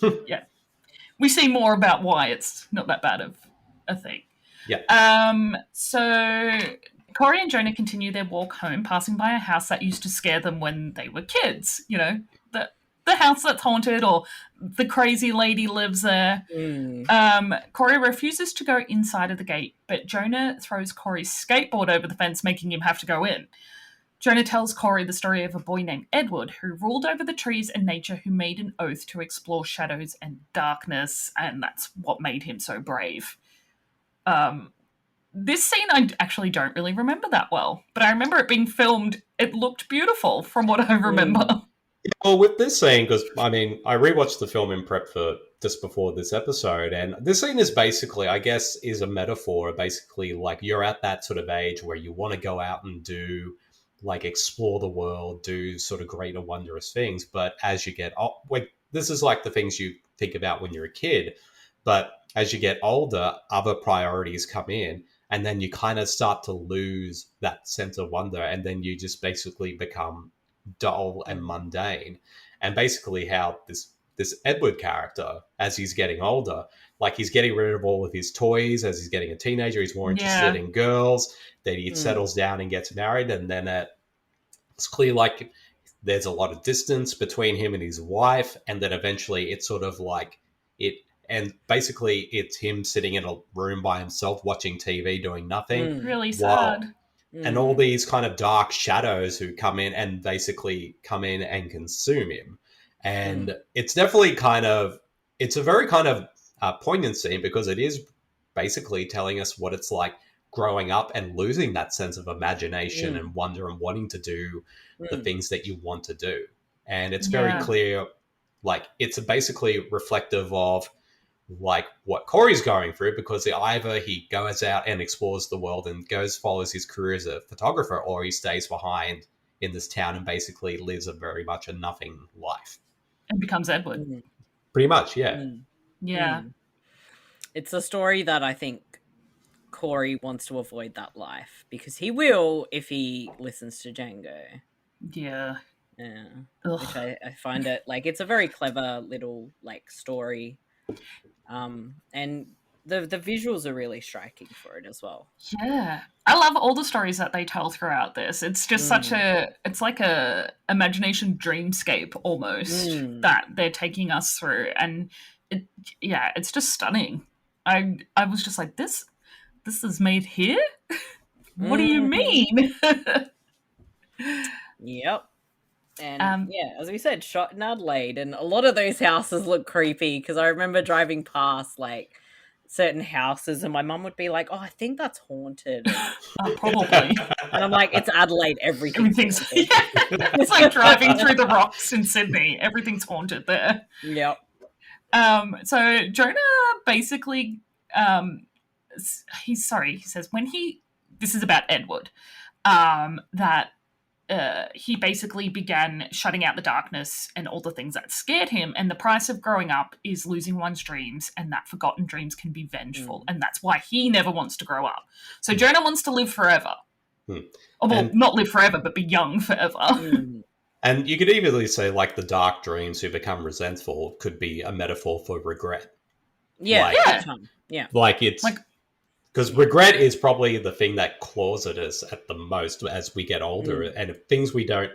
we see more about why it's not that bad of a thing. Yeah. So Corey and Jonah continue their walk home, passing by a house that used to scare them when they were kids. The house that's haunted, or the crazy lady lives there. Corey refuses to go inside of the gate, but Jonah throws Corey's skateboard over the fence, making him have to go in. Jonah tells Corey the story of a boy named Edward who ruled over the trees and nature, who made an oath to explore shadows and darkness, and that's what made him so brave. This scene I actually don't really remember that well, but I remember it being filmed. It looked beautiful from what I remember. Well, with this scene, because, I mean, I rewatched the film in prep for just before this episode, and this scene is basically, I guess, is a metaphor. Basically, like, you're at that sort of age where you want to go out and do, like, explore the world, do sort of great and wondrous things. But as you get this is like the things you think about when you're a kid. But as you get older, other priorities come in, and then you kind of start to lose that sense of wonder, and then you just basically become dull and mundane. And basically how this Edward character, as he's getting older, like, he's getting rid of all of his toys. As he's getting a teenager, he's more interested in girls. Then he settles down and gets married, and then it's clear, like, there's a lot of distance between him and his wife, and then eventually it's sort of like it, and basically it's him sitting in a room by himself watching TV doing nothing. Really sad. And all these kind of dark shadows who come in and basically come in and consume him. And it's definitely it's a very kind of poignant scene, because it is basically telling us what it's like growing up and losing that sense of imagination and wonder and wanting to do the things that you want to do. And it's very clear, like, it's basically reflective of, like, what Corey's going through, because either he goes out and explores the world and follows his career as a photographer, or he stays behind in this town and basically lives very much a nothing life. And becomes Edward. Pretty much, yeah. Yeah. It's a story that I think Corey wants to avoid that life, because he will if he listens to Django. Yeah. Yeah. Which I find it, like, it's a very clever little, like, story. And the visuals are really striking for it as well. Yeah. I love all the stories that they tell throughout this. It's just it's like a imagination dreamscape almost that they're taking us through. And it's just stunning. I was just like, this is made here? What do you mean? Yep. And as we said, shot in Adelaide, and a lot of those houses look creepy, because I remember driving past, like, certain houses, and my mum would be like, "Oh, I think that's haunted," Probably. and I'm like, "It's Adelaide. Everything's Everything's haunted." it's like driving through the rocks in Sydney. Everything's haunted there. Yep. So Jonah basically, he says this is about Edward, that he basically began shutting out the darkness and all the things that scared him. And the price of growing up is losing one's dreams, and that forgotten dreams can be vengeful. And that's why he never wants to grow up. So Jonah wants to live forever. Not live forever, but be young forever. And you could easily say, like, the dark dreams who become resentful could be a metaphor for regret. Yeah. Like, it's... Because regret is probably the thing that claws at us at the most as we get older. And if things we don't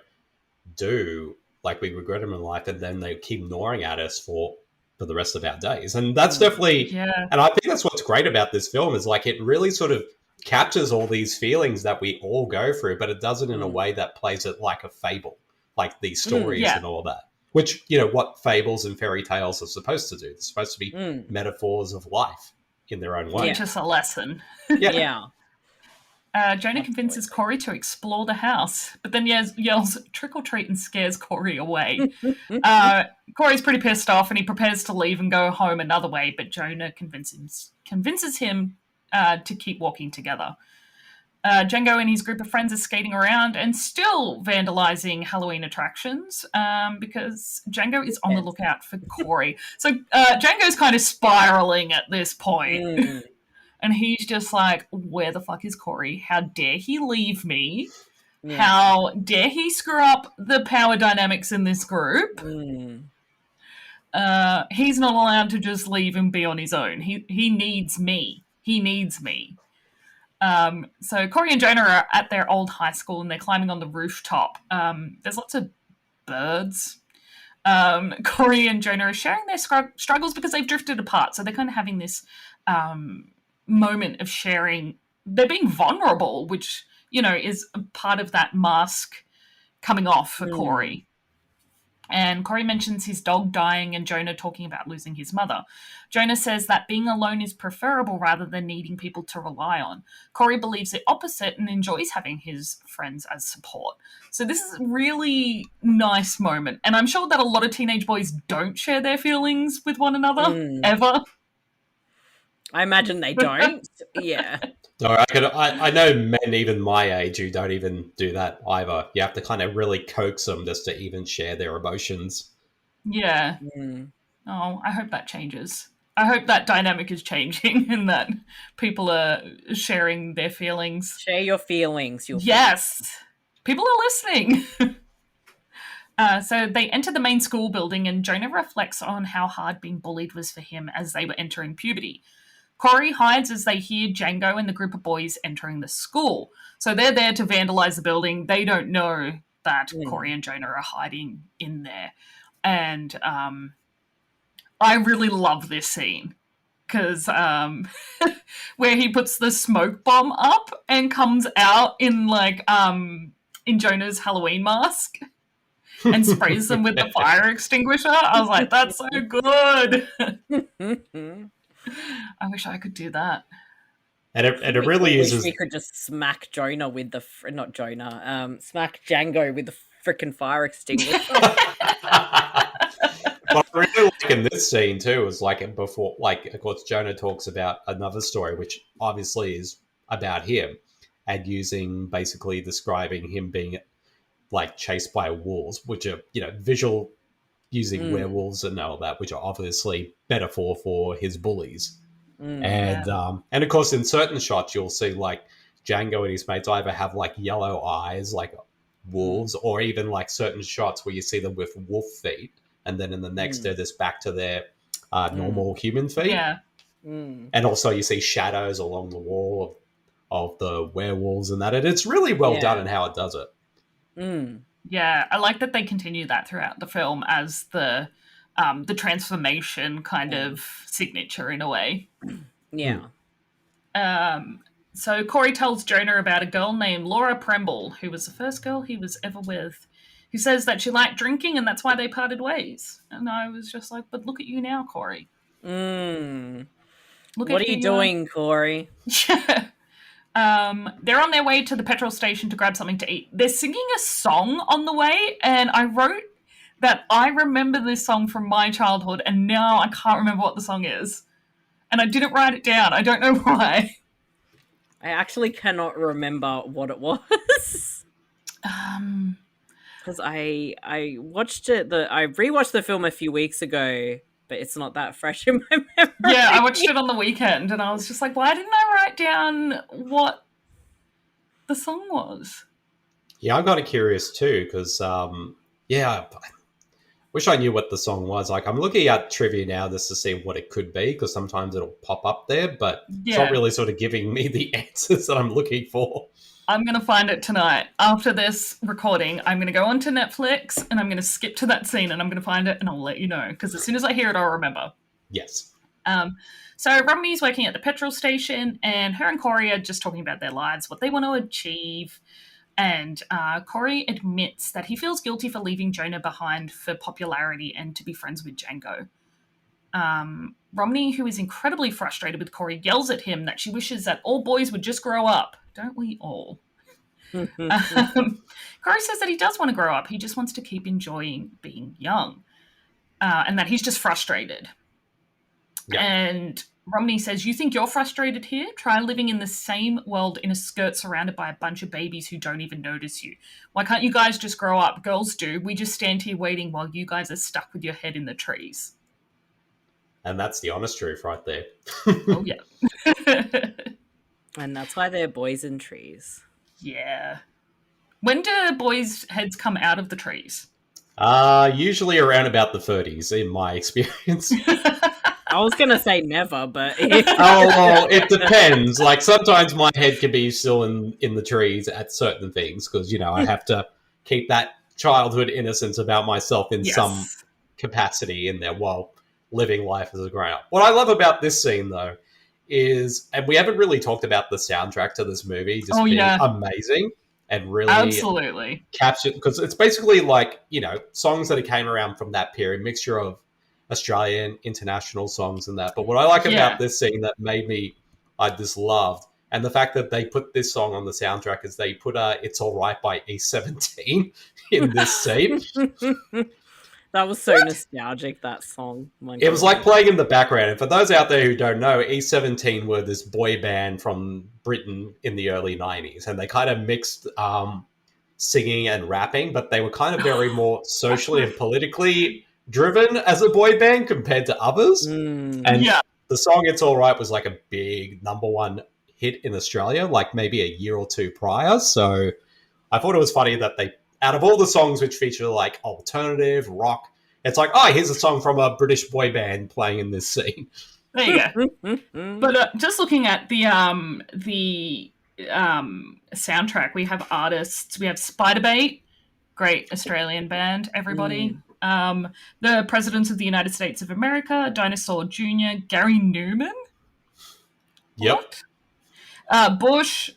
do, like, we regret them in life, and then they keep gnawing at us for the rest of our days. And that's definitely... Yeah. And I think that's what's great about this film is, like, it really sort of captures all these feelings that we all go through, but it does it in a way that plays it like a fable, like these stories and all that. Which, what fables and fairy tales are supposed to do. They're supposed to be metaphors of life in their own way. Teach us a lesson. Yeah. Jonah convinces Corey to explore the house, but then yells trick or treat and scares Corey away. Corey's pretty pissed off, and he prepares to leave and go home another way, but Jonah convinces him to keep walking together. Django and his group of friends are skating around and still vandalizing Halloween attractions because Django is on the lookout for Corey. So Django's kind of spiraling at this point. And he's just like, where the fuck is Corey? How dare he leave me? Yeah. How dare he screw up the power dynamics in this group? He's not allowed to just leave and be on his own. He needs me. He needs me. So Corey and Jonah are at their old high school, and they're climbing on the rooftop. There's lots of birds. Corey and Jonah are sharing their struggles because they've drifted apart. So they're kind of having this moment of sharing. They're being vulnerable, which, is a part of that mask coming off for Corey. And Corey mentions his dog dying and Jonah talking about losing his mother. Jonah says that being alone is preferable rather than needing people to rely on. Corey believes the opposite and enjoys having his friends as support. So this is a really nice moment. And I'm sure that a lot of teenage boys don't share their feelings with one another, ever. I imagine they don't. Yeah. No, I know men even my age who don't even do that either. You have to kind of really coax them just to even share their emotions. Yeah. Oh, I hope that changes. I hope that dynamic is changing and that people are sharing their feelings. Share your feelings. Yes. People are listening. So they enter the main school building, and Jonah reflects on how hard being bullied was for him as they were entering puberty. Corey hides as they hear Django and the group of boys entering the school. So they're there to vandalize the building. They don't know that Corey and Jonah are hiding in there. And I really love this scene because where he puts the smoke bomb up and comes out in in Jonah's Halloween mask and sprays them with the fire extinguisher. I was like, that's so good. I wish I could do that. And it really uses... We could just smack Jonah with smack Django with the frickin' fire extinguisher. What I really like in this scene too is before, of course, Jonah talks about another story, which obviously is about him, and basically describing him being chased by wolves, which are, visual, using werewolves and all that, which are obviously metaphor for his bullies. And of course, in certain shots, you'll see Django and his mates either have yellow eyes, like wolves, or even certain shots where you see them with wolf feet, and then in the next they're just back to their normal human feet. Yeah. And also you see shadows along the wall of the werewolves and that. And it's really well done in how it does it. Yeah, I like that they continue that throughout the film as the transformation kind of signature in a way. Yeah. So Corey tells Jonah about a girl named Laura Premble, who was the first girl he was ever with, who says that she liked drinking and that's why they parted ways. And I was just like, but look at you now, Corey. Look What at are you here. doing, Corey? They're on their way to the petrol station to grab something to eat. They're singing a song on the way, and I wrote that I remember this song from my childhood, and now I can't remember what the song is. And I didn't write it down. I don't know why. I actually cannot remember what it was. Because I watched it. I rewatched the film a few weeks ago, but it's not that fresh in my memory. Yeah, I watched it on the weekend, and I was just like, why didn't I write down what the song was? Yeah, I'm kind of curious too, because I wish I knew what the song was. Like, I'm looking at trivia now just to see what it could be, because sometimes it'll pop up there, but it's not really sort of giving me the answers that I'm looking for. I'm going to find it tonight. After this recording, I'm going to go onto Netflix and I'm going to skip to that scene and I'm going to find it and I'll let you know, because as soon as I hear it, I'll remember. Yes. So Romney's working at the petrol station, and her and Corey are just talking about their lives, what they want to achieve. And Corey admits that he feels guilty for leaving Jonah behind for popularity and to be friends with Django. Romney, who is incredibly frustrated with Corey, yells at him that she wishes that all boys would just grow up. Don't we all? Corey says that he does want to grow up. He just wants to keep enjoying being young. And that he's just frustrated. Yeah. And Romney says, you think you're frustrated here? Try living in the same world in a skirt surrounded by a bunch of babies who don't even notice you. Why can't you guys just grow up? Girls do. We just stand here waiting while you guys are stuck with your head in the trees. And that's the honest truth right there. Oh, yeah. And that's why they're boys in trees. Yeah. When do boys' heads come out of the trees? Usually around about the 30s, in my experience. I was going to say never, but... well, it depends. Like, sometimes my head can be still in the trees at certain things, because, I have to keep that childhood innocence about myself in some capacity in there while living life as a grown-up. What I love about this scene, though, is, and we haven't really talked about the soundtrack to this movie, just being amazing and really absolutely captured, because it's basically like, songs that came around from that period, mixture of Australian, international songs and that. But what I like about this scene that made me, I just loved, and the fact that they put this song on the soundtrack, is they put It's All Right by E17 in this scene. That was so nostalgic, that song. It was like playing in the background. And for those out there who don't know, E17 were this boy band from Britain in the early 90s. And they kind of mixed singing and rapping, but they were kind of very more socially and politically driven as a boy band compared to others. And the song It's All Right was like a big #1 hit in Australia, like maybe a year or two prior. So I thought it was funny that they, out of all the songs which feature like alternative rock, it's like, oh, here's a song from a British boy band playing in this scene. There you go. But just looking at the soundtrack, we have artists. We have Spiderbait, great Australian band, everybody. The Presidents of the United States of America, Dinosaur Jr., Gary Newman. Yep. Bush,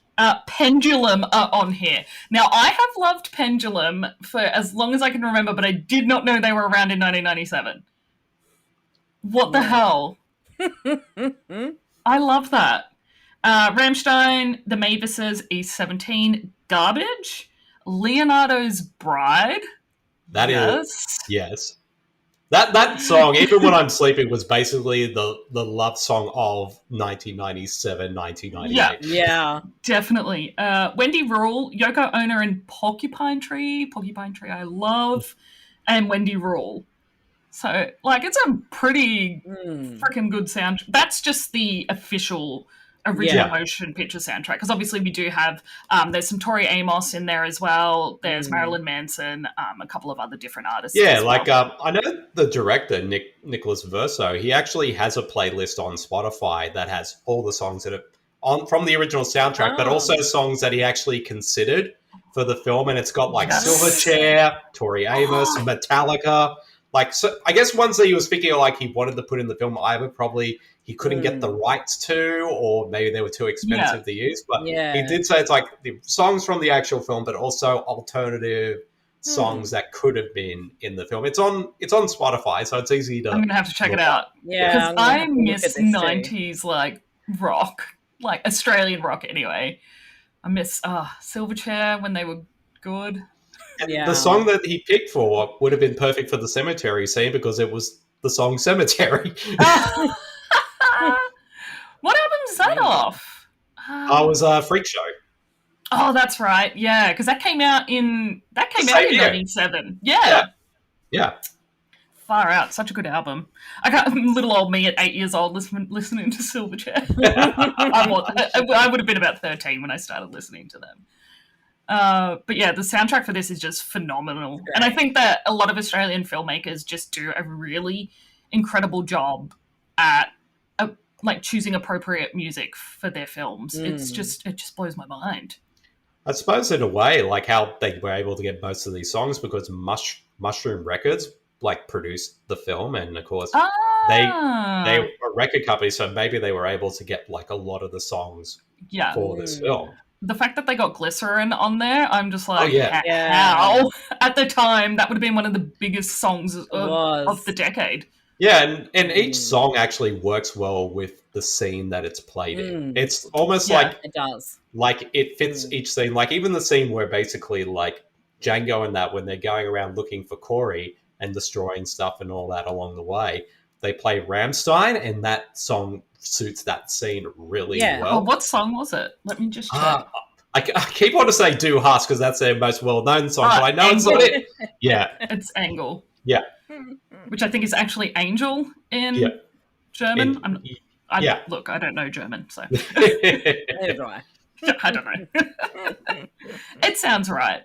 Pendulum are on here. Now, I have loved Pendulum for as long as I can remember, but I did not know they were around in 1997. What the hell? I love that. Rammstein, The Mavises, E17, Garbage, Leonardo's Bride. That is, yes. That song, even when I'm sleeping, was basically the love song of 1997, 1998. Yeah, definitely. Wendy Rule, Yoko Ono and Porcupine Tree. Porcupine Tree I love. And Wendy Rule. So, like, it's a pretty freaking good sound. That's just the official original motion picture soundtrack, because obviously we do have there's some Tori Amos in there as well, there's Marilyn Manson, a couple of other different artists as well. I know the director Nicholas Verso, he actually has a playlist on Spotify that has all the songs that are on from the original soundtrack, but also songs that he actually considered for the film, and it's got like Silverchair, Tori Amos, Metallica, like, so I guess ones that he was thinking of, like he wanted to put in the film, either probably he couldn't get the rights to, or maybe they were too expensive to use. But he did say it's like the songs from the actual film, but also alternative songs that could have been in the film. It's on Spotify, so it's easy to. I'm gonna have to check it out. Yeah, Because I'm gonna I have to look at miss this too. 90s like rock, like Australian rock anyway. I miss Silverchair when they were good. Yeah. The song that he picked for would have been perfect for the cemetery scene because it was the song Cemetery. What album's that off? I was a Freak Show. Oh, that's right. Yeah, because that came out in Same year. 97. Yeah. Yeah. Far out. Such a good album. I got little old me at 8 years old listening to Silverchair. I would have been about 13 when I started listening to them. But yeah, the soundtrack for this is just phenomenal. And I think that a lot of Australian filmmakers just do a really incredible job at like choosing appropriate music for their films. It just blows my mind. I suppose in a way, like how they were able to get most of these songs because Mushroom Records like produced the film, and of course they were a record company, so maybe they were able to get like a lot of the songs for this film. The fact that they got Glycerin on there, I'm just like, Yeah. how? At the time, that would have been one of the biggest songs of the decade. Yeah, and each song actually works well with the scene that it's played in. It's almost like it does. Like it fits each scene. Like even the scene where basically like Django and that when they're going around looking for Corey and destroying stuff and all that along the way, they play Rammstein, and that song suits that scene really well. Oh, what song was it? Let me just check. I keep wanting to say Do Huss because that's their most well-known song, but I know it's not it. Yeah. It's Angle. Yeah. Which I think is actually Angel in German. Look, I don't know German, so Neither do I. I don't know. It sounds right.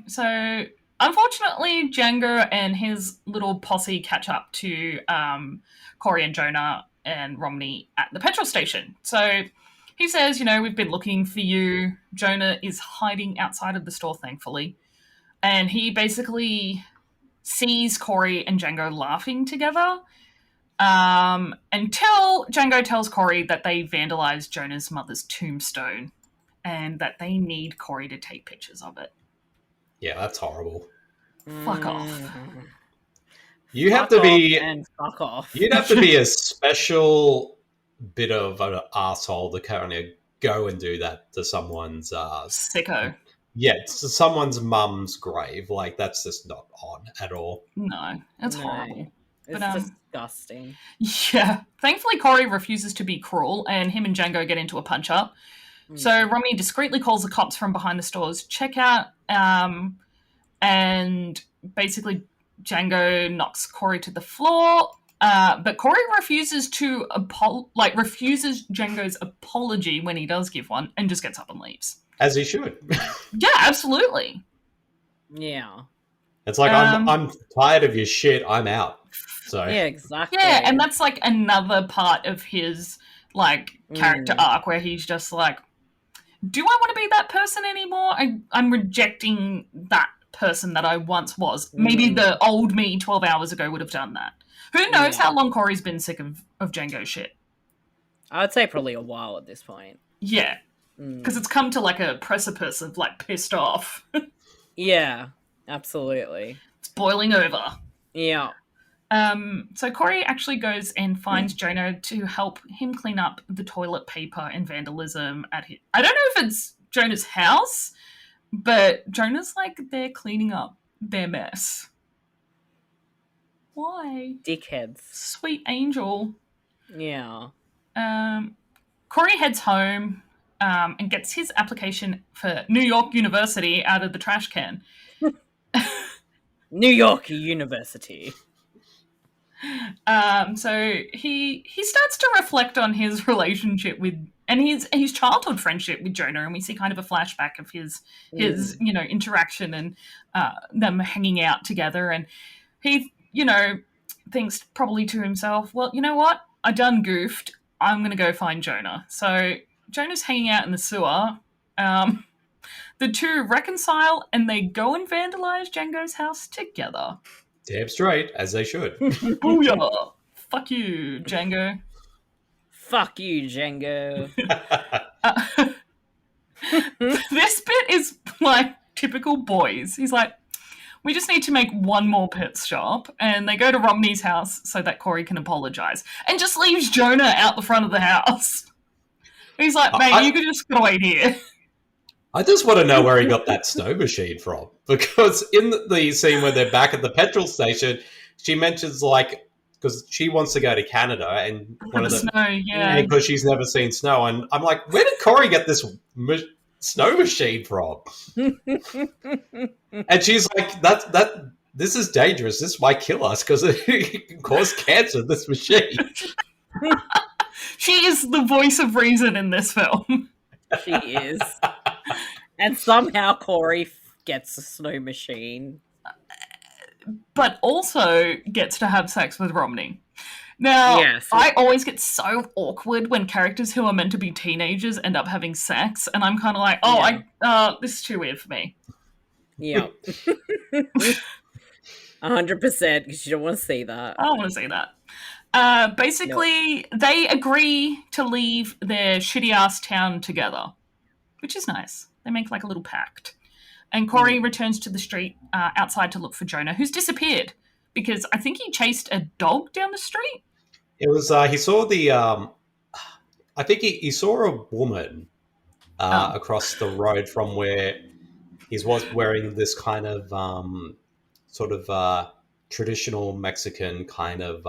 So unfortunately, Django and his little posse catch up to Corey and Jonah and Romney at the petrol station. So he says, we've been looking for you. Jonah is hiding outside of the store, thankfully. And he basically sees Corey and Django laughing together until Django tells Corey that they vandalized Jonah's mother's tombstone and that they need Corey to take pictures of it. Yeah, that's horrible. Fuck off. You have to be and fuck off. You'd have to be a special bit of an asshole to kind of go and do that to someone's sicko. Yeah, to someone's mum's grave. Like that's just not on at all. No, it's horrible. It's disgusting. Yeah. Thankfully, Corey refuses to be cruel, and him and Django get into a punch-up. So Romney discreetly calls the cops from behind the store's checkout, and basically Django knocks Corey to the floor. But Corey refuses refuses Django's apology when he does give one, and just gets up and leaves. As he should. Yeah, absolutely. Yeah. It's like I'm tired of your shit. I'm out. So yeah, exactly. Yeah, and that's like another part of his like character arc where he's just like, do I want to be that person anymore? I'm rejecting that person that I once was. Maybe the old me 12 hours ago would have done that. Who knows how long Corey's been sick of Django shit? I would say probably a while at this point. Yeah, because it's come to like a precipice of like pissed off. Yeah, absolutely. It's boiling over. Yeah. So Corey actually goes and finds Jonah to help him clean up the toilet paper and vandalism at his... I don't know if it's Jonah's house, but Jonah's like they're cleaning up their mess. Why? Dickheads. Sweet angel. Yeah. Corey heads home and gets his application for New York University out of the trash can. New York University. So he starts to reflect on his relationship with and his childhood friendship with Jonah, and we see kind of a flashback of his interaction and them hanging out together, and he thinks probably to himself, well, you know what, I done goofed, I'm gonna go find Jonah. So Jonah's hanging out in the sewer. The two reconcile and they go and vandalize Django's house together. Damn straight, as they should. Booyah! Fuck you, Django. Fuck you, Django. This bit is like typical boys. He's like, we just need to make one more pit stop. And they go to Romney's house so that Corey can apologize. And just leaves Jonah out the front of the house. He's like, mate, you could just wait here. I just want to know where he got that snow machine from. Because in the scene where they're back at the petrol station, she mentions, like, because she wants to go to Canada and one of the snow, yeah. because she's never seen snow. And I'm like, where did Corey get this snow machine from? And she's like, this is dangerous. This might kill us because it can cause cancer, this machine. She is the voice of reason in this film. She is. And somehow Corey gets a snow machine. But also gets to have sex with Romney. Now, Yes. I always get so awkward when characters who are meant to be teenagers end up having sex, and I'm kind of like, this is too weird for me. Yeah. 100%, because you don't want to see that. I don't want to see that. Basically, they agree to leave their shitty-ass town together, which is nice. They make like a little pact. And Corey returns to the street outside to look for Jonah, who's disappeared because I think he chased a dog down the street. It was he saw the I think he saw a woman across the road from where he was wearing this kind of sort of traditional Mexican kind of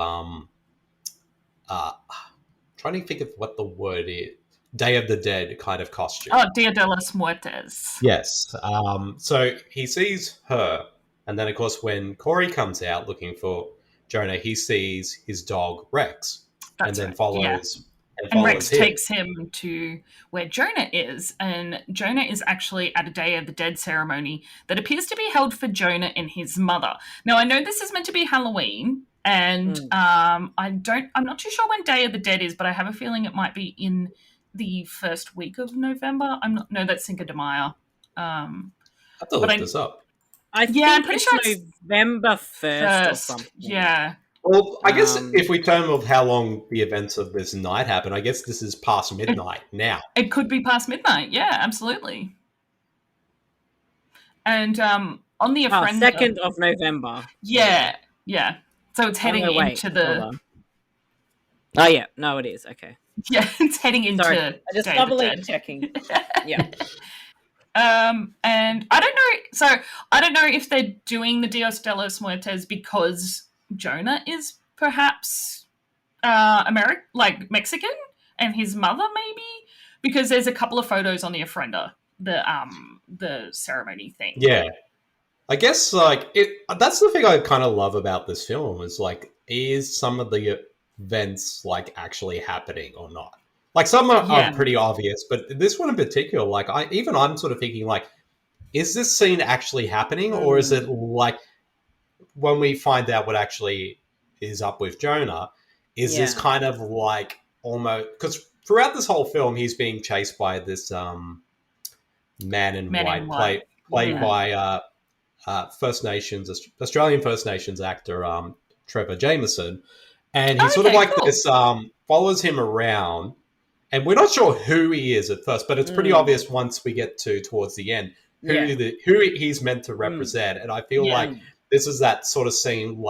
trying to think of what the word is. Day of the Dead kind of costume. Oh, Dia de los Muertes. Yes. So he sees her, and then, of course, when Corey comes out looking for Jonah, he sees his dog, Rex, and then follows. Yeah. And Rex takes him to where Jonah is, and Jonah is actually at a Day of the Dead ceremony that appears to be held for Jonah and his mother. Now, I know this is meant to be Halloween, and I'm not too sure when Day of the Dead is, but I have a feeling it might be in the first week of November. No, that's Cinco de Mayo. I have to look this up. I'm pretty sure it's November 1st or something. Yeah. Well, I guess if we term of how long the events of this night happen, I guess this is past midnight now. It could be past midnight. Yeah, absolutely. And on the Ofrenda... 2nd of November. Yeah. So it's heading into the... Oh, yeah. No, it is. Okay. Yeah, it's heading into... Sorry, I just doubly checking. Yeah. And I don't know... So, I don't know if they're doing the Dios de los Muertes because Jonah is perhaps Mexican, and his mother maybe? Because there's a couple of photos on the Ofrenda, the ceremony thing. Yeah. I guess, that's the thing I kind of love about this film is some of the events actually happening or not. Some are pretty obvious, but this one in particular, I'm sort of thinking is this scene actually happening, or is it when we find out what actually is up with Jonah, is this kind of almost, because throughout this whole film he's being chased by this man in white played by First Nations, Australian First Nations actor Trevor Jameson. And he's this, follows him around, and we're not sure who he is at first, but it's pretty obvious once we get towards the end who he's meant to represent. And I feel like this is that sort of scene,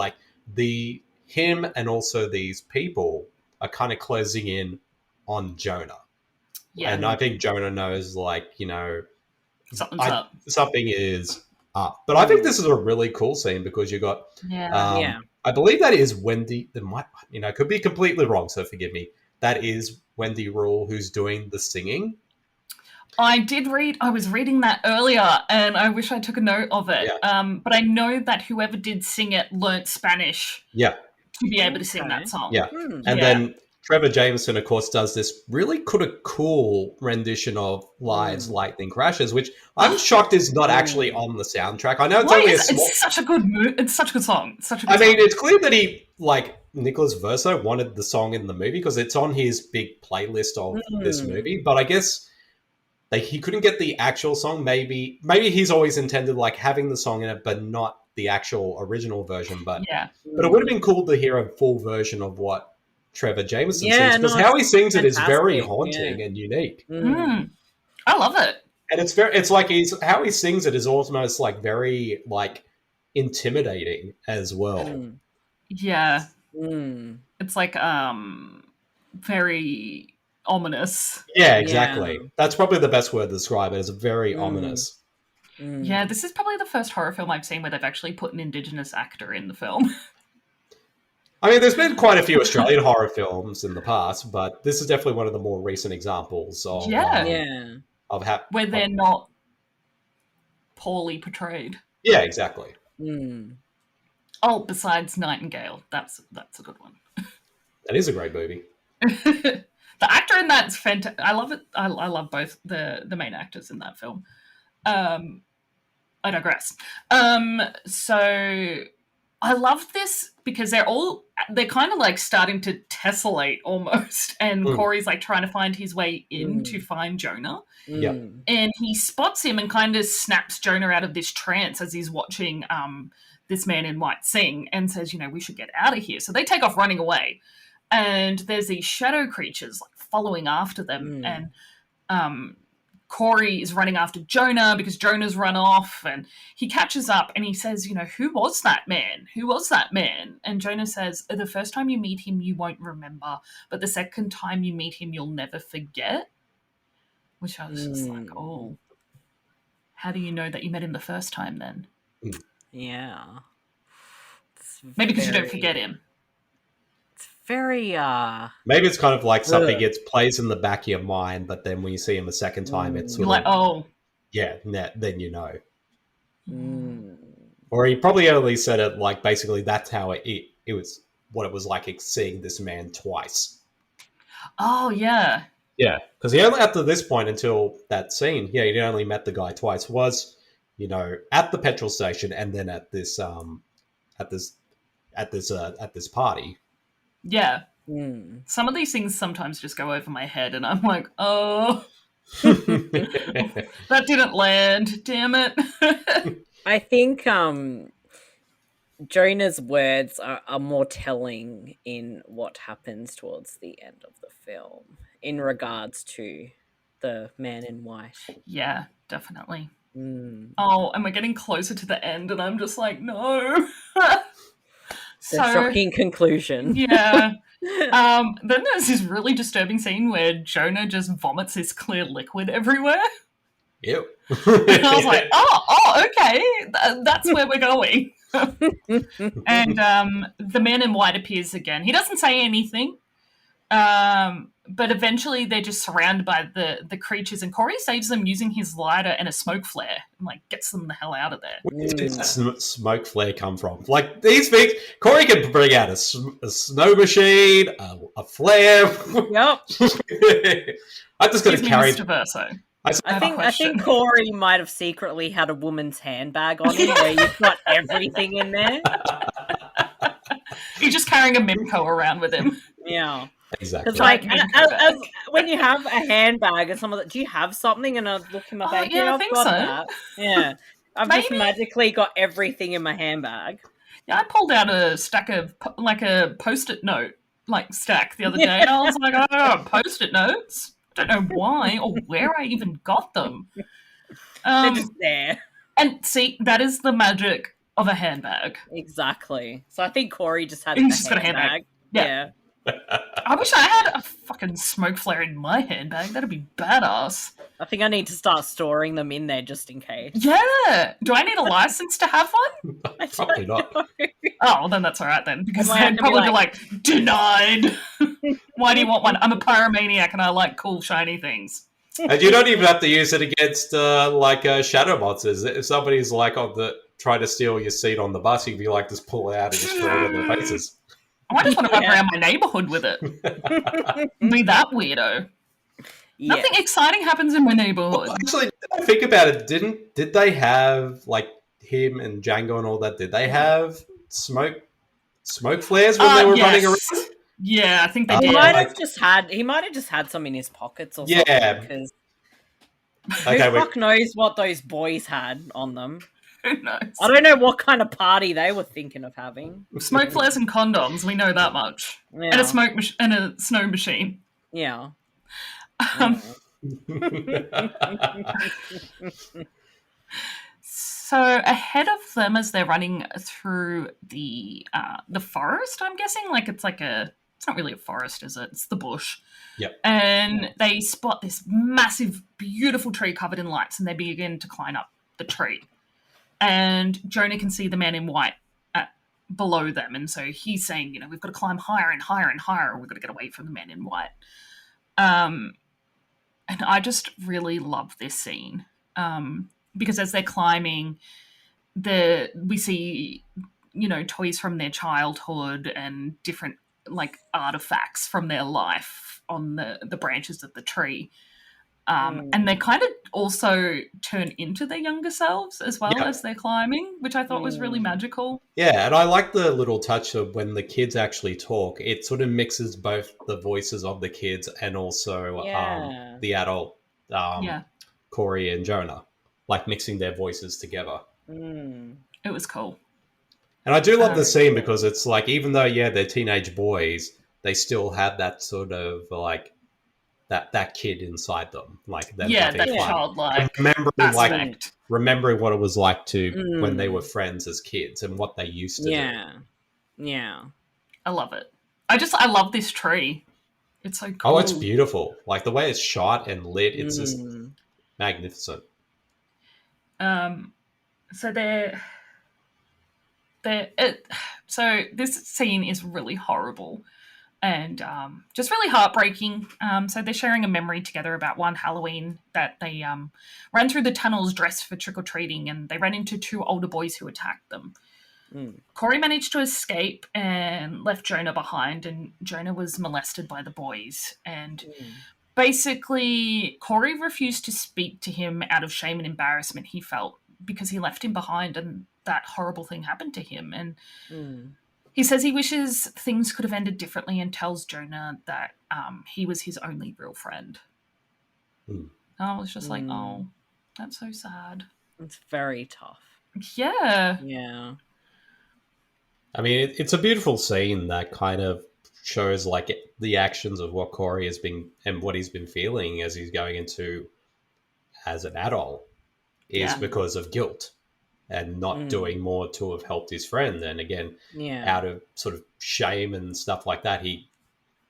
him and also these people are kind of closing in on Jonah. Yeah. And I think Jonah knows, something's up. Something is up. But I think this is a really cool scene because you got... I believe that is Wendy. Could be completely wrong, so forgive me. That is Wendy Rule who's doing the singing. I was reading that earlier, and I wish I took a note of it. Yeah. But I know that whoever did sing it learnt Spanish. Yeah. To be able to sing that song. Yeah. And then Trevor Jameson, of course, does this really cool rendition of Lives, Lightning Crashes, which I'm shocked is not actually on the soundtrack. I know it's only it's such a good it's such a good song. It's such a good song. It's clear that he, Nicholas Verso wanted the song in the movie because it's on his big playlist of this movie, but I guess he couldn't get the actual song. Maybe he's always intended having the song in it, but not the actual original version. But it would have been cool to hear a full version of what Trevor Jameson sings, because how he sings it is very haunting and unique. I love it. And it's like how he sings it is almost like very like intimidating as well. Mm. Yeah. Mm. It's like very ominous. Yeah, exactly. Yeah. That's probably the best word to describe it. It's very Mm. ominous. Mm. Yeah, this is probably the first horror film I've seen where they've actually put an Indigenous actor in the film. I mean, there's been quite a few Australian horror films in the past, but this is definitely one of the more recent examples of Yeah. Yeah. of how Where they're not poorly portrayed. Yeah, exactly. Mm. Oh, besides Nightingale, that's a good one. That is a great movie. The actor in that's fantastic. I love it. I love both the main actors in that film. I digress. So I love this because they're kind of like starting to tessellate almost, and Corey's like trying to find his way in to find Jonah. Yep. And he spots him and kind of snaps Jonah out of this trance as he's watching this man in white sing, and says, we should get out of here. So they take off running away, and there's these shadow creatures like following after them, and Corey is running after Jonah because Jonah's run off, and he catches up and he says, who was that man? Who was that man? And Jonah says, the first time you meet him, you won't remember, but the second time you meet him, you'll never forget. Which I was just like, oh, how do you know that you met him the first time then? Yeah. Maybe because you don't forget him. It's very Maybe it's kind of like something it plays in the back of your mind, but then when you see him a second time, it's sort like, of, then you know. Mm. Or he probably only said it like basically that's how it was, what it was like seeing this man twice. Oh, yeah. Yeah, because he only, up to this point until that scene, he'd only met the guy twice. Was, at the petrol station and then at this party. Yeah. Mm. Some of these things sometimes just go over my head, and I'm like, oh, that didn't land. Damn it. I think Jonah's words are more telling in what happens towards the end of the film in regards to the man in white. Yeah, definitely. Mm. Oh, and we're getting closer to the end, and I'm just like, no. The shocking conclusion. Yeah. Then there's this really disturbing scene where Jonah just vomits this clear liquid everywhere. Yep. And I was like, oh, okay, that's where we're going. And the man in white appears again. He doesn't say anything, but eventually they're just surrounded by the creatures, and Corey saves them using his lighter and a smoke flare, and like gets them the hell out of there. Where did this smoke flare come from? Like these things, Corey can bring out a snow machine, a flare. Yep. I'm just going to carry. Mr. Verso. I think Corey might have secretly had a woman's handbag on him where you've got everything in there. He's just carrying a Mimco around with him. Yeah. Exactly. Because like as when you have a handbag and some of that, do you have something? And I look in my bag. Yeah, I think got so. that. Yeah. I've just magically got everything in my handbag. Yeah, I pulled out a stack of like a Post-it note stack the other day, and I was like, oh, Post-it notes. I don't know why or where I even got them. They're just there. And see, that is the magic of a handbag. Exactly. So I think Corey just had got a handbag. Yeah. I wish I had a fucking smoke flare in my handbag. That'd be badass. I think I need to start storing them in there just in case. Yeah. Do I need a license to have one? Probably not. Oh, well, then that's all right then. Because they'd probably be like, denied. Why do you want one? I'm a pyromaniac and I like cool, shiny things. And you don't even have to use it against shadow monsters. If somebody's like trying to steal your seat on the bus, you can be like, just pull it out and just throw it in their faces. I just want to run around my neighborhood with it. Be that weirdo. Yes. Nothing exciting happens in my neighborhood. Well, actually, think about it. Did they have like him and Django and all that? Did they have smoke flares when they were running around? Yeah, I think they He did. might have just had some in his pockets or something. Yeah. Because Okay, who fuck knows what those boys had on them? Who knows? I don't know what kind of party they were thinking of having. Smoke flares and condoms, we know that much. Yeah. And a snow machine. Yeah. So ahead of them, as they're running through the forest, I'm guessing, like it's not really a forest, is it? It's the bush. Yep. And they spot this massive, beautiful tree covered in lights, and they begin to climb up the tree. And Jonah can see the man in white below them, and so he's saying, we've got to climb higher and higher and higher. We've got to get away from the man in white. And I just really love this scene. Because as they're climbing, we see, toys from their childhood and different like artifacts from their life on the branches of the tree. And they kind of also turn into their younger selves as well as they're climbing, which I thought was really magical. Yeah, and I like the little touch of when the kids actually talk. It sort of mixes both the voices of the kids and also the adult Corey and Jonah. Like mixing their voices together. It was cool. And I do love the scene because it's like, even though, they're teenage boys, they still have that sort of like that kid inside them. Like that childlike remembering what it was like to when they were friends as kids and what they used to do. Yeah. I love it. I love this tree. It's so cool. Oh, it's beautiful. Like the way it's shot and lit, it's just magnificent. So this scene is really horrible and just really heartbreaking. So they're sharing a memory together about one Halloween that they ran through the tunnels dressed for trick-or-treating, and they ran into two older boys who attacked them. Corey managed to escape and left Jonah behind, and Jonah was molested by the boys. And basically, Corey refused to speak to him out of shame and embarrassment he felt because he left him behind and that horrible thing happened to him. And he says he wishes things could have ended differently and tells Jonah that he was his only real friend. And I was just like, oh, that's so sad. It's very tough. Yeah. Yeah. I mean, it's a beautiful scene that kind of shows like the actions of what Corey has been and what he's been feeling as he's going into as an adult is because of guilt and not doing more to have helped his friend. And again, out of sort of shame and stuff like that, he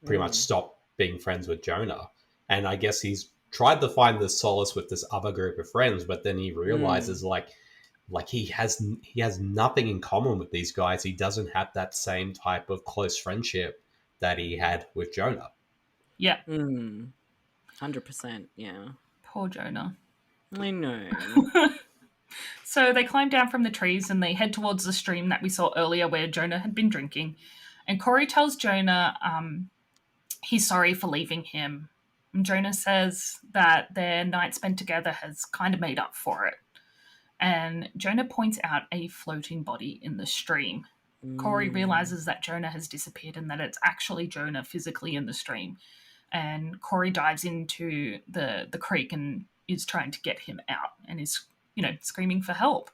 pretty much stopped being friends with Jonah. And I guess he's tried to find the solace with this other group of friends, but then he realizes like he has nothing in common with these guys. He doesn't have that same type of close friendship that he had with Jonah. Yeah. 100%, yeah. Poor Jonah. I know. So they climb down from the trees and they head towards the stream that we saw earlier where Jonah had been drinking. And Corey tells Jonah he's sorry for leaving him. And Jonah says that their night spent together has kind of made up for it. And Jonah points out a floating body in the stream. Corey realizes that Jonah has disappeared and that it's actually Jonah physically in the stream. And Corey dives into the creek and is trying to get him out and is, screaming for help.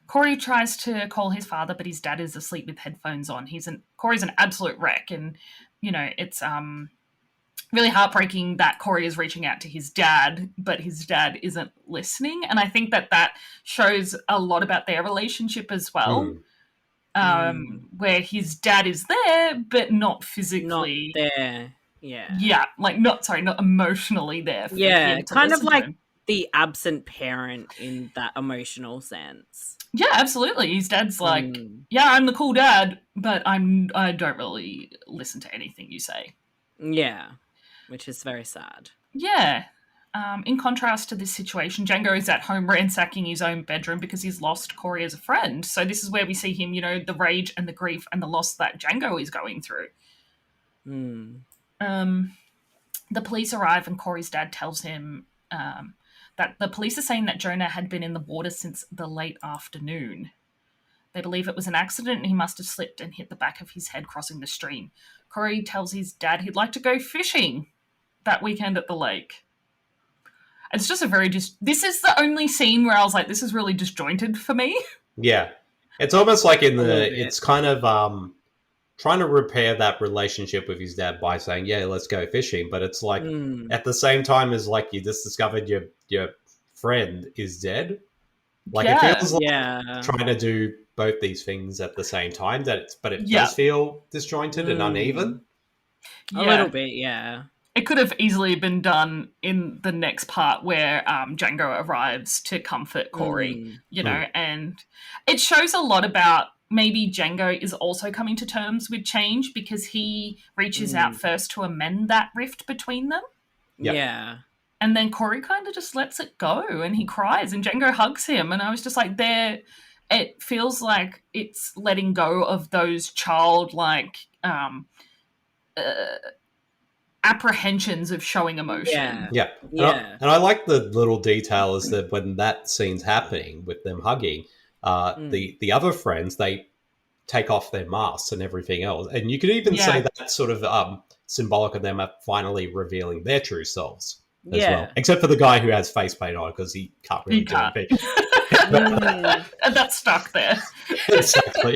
Corey tries to call his father, but his dad is asleep with headphones on. Corey's an absolute wreck, and it's really heartbreaking that Corey is reaching out to his dad, but his dad isn't listening. And I think that shows a lot about their relationship as well, where his dad is there, but not physically there. Yeah. Yeah, not emotionally there. For him to kind of listen to like him. The absent parent in that emotional sense. Yeah, absolutely. His dad's like, yeah, I'm the cool dad, but I don't really listen to anything you say. Yeah, which is very sad. Yeah. In contrast to this situation, Django is at home ransacking his own bedroom because he's lost Corey as a friend. So this is where we see him, the rage and the grief and the loss that Django is going through. The police arrive and Corey's dad tells him that the police are saying that Jonah had been in the water since the late afternoon. They believe it was an accident and he must have slipped and hit the back of his head crossing the stream. Corey tells his dad he'd like to go fishing that weekend at the lake. It's just this is the only scene where I was like, this is really disjointed for me. Yeah. It's almost like it's kind of trying to repair that relationship with his dad by saying, "Yeah, let's go fishing." But it's like at the same time as like you just discovered your friend is dead. Like it feels like trying to do both these things at the same time. But it does feel disjointed and uneven. A little bit, yeah. It could have easily been done in the next part where Django arrives to comfort Corey, you know, and it shows a lot about maybe Django is also coming to terms with change because he reaches out first to amend that rift between them. Yep. Yeah. And then Corey kind of just lets it go and he cries and Django hugs him. And I was just like, it feels like it's letting go of those childlike apprehensions of showing emotion. Yeah. And I like the little detail is that when that scene's happening with them hugging, the other friends, they take off their masks and everything else. And you could even say that's sort of symbolic of them finally revealing their true selves as well. Except for the guy who has face paint on because he can't really do anything. And that's stuck there. Exactly.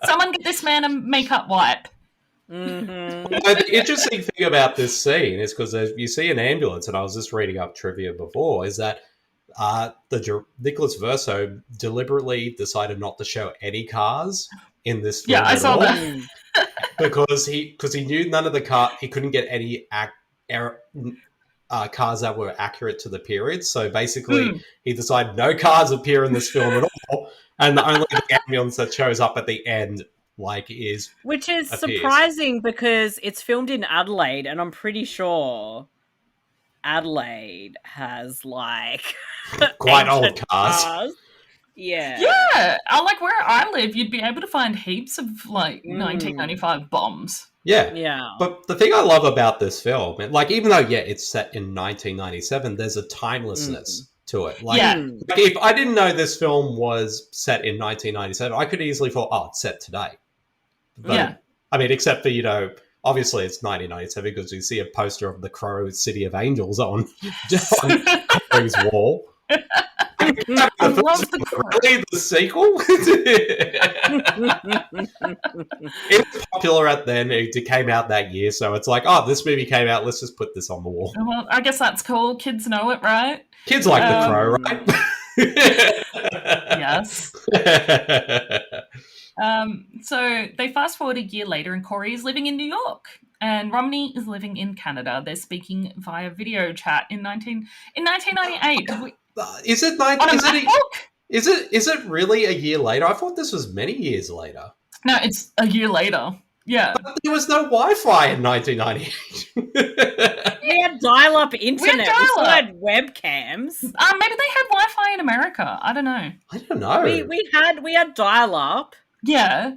Someone get this man a makeup wipe. The interesting thing about this scene is because you see an ambulance, and I was just reading up trivia before, is that Nicholas Verso deliberately decided not to show any cars in this film. Yeah, I saw that. because he knew none of the car. He couldn't get any cars that were accurate to the period. So basically, he decided no cars appear in this film at all, and the only ambulance that shows up at the end. Which is surprising because it's filmed in Adelaide, and I'm pretty sure Adelaide has quite old cars. Yeah. Like where I live, you'd be able to find heaps of 1995 bombs. Yeah. But the thing I love about this film, even though it's set in 1997, there's a timelessness to it. If I didn't know this film was set in 1997, I could easily thought, it's set today. But, I mean, except for, obviously it's 1997 because you see a poster of the Crow City of Angels on Corey's wall. I love the Crow. Really, the sequel? It was popular then. It came out that year, so it's like, this movie came out, let's just put this on the wall. Well, I guess that's cool. Kids know it, right? Kids like the Crow, right? Yes. So they fast forward a year later and Corey is living in New York and Romney is living in Canada. They're speaking via video chat in 1998. Is it Is it really a year later? I thought this was many years later. No, it's a year later. Yeah. But there was no Wi-Fi in 1998. We had dial-up internet. We still had webcams. Maybe they had Wi-Fi in America. I don't know. We had dial-up. Yeah.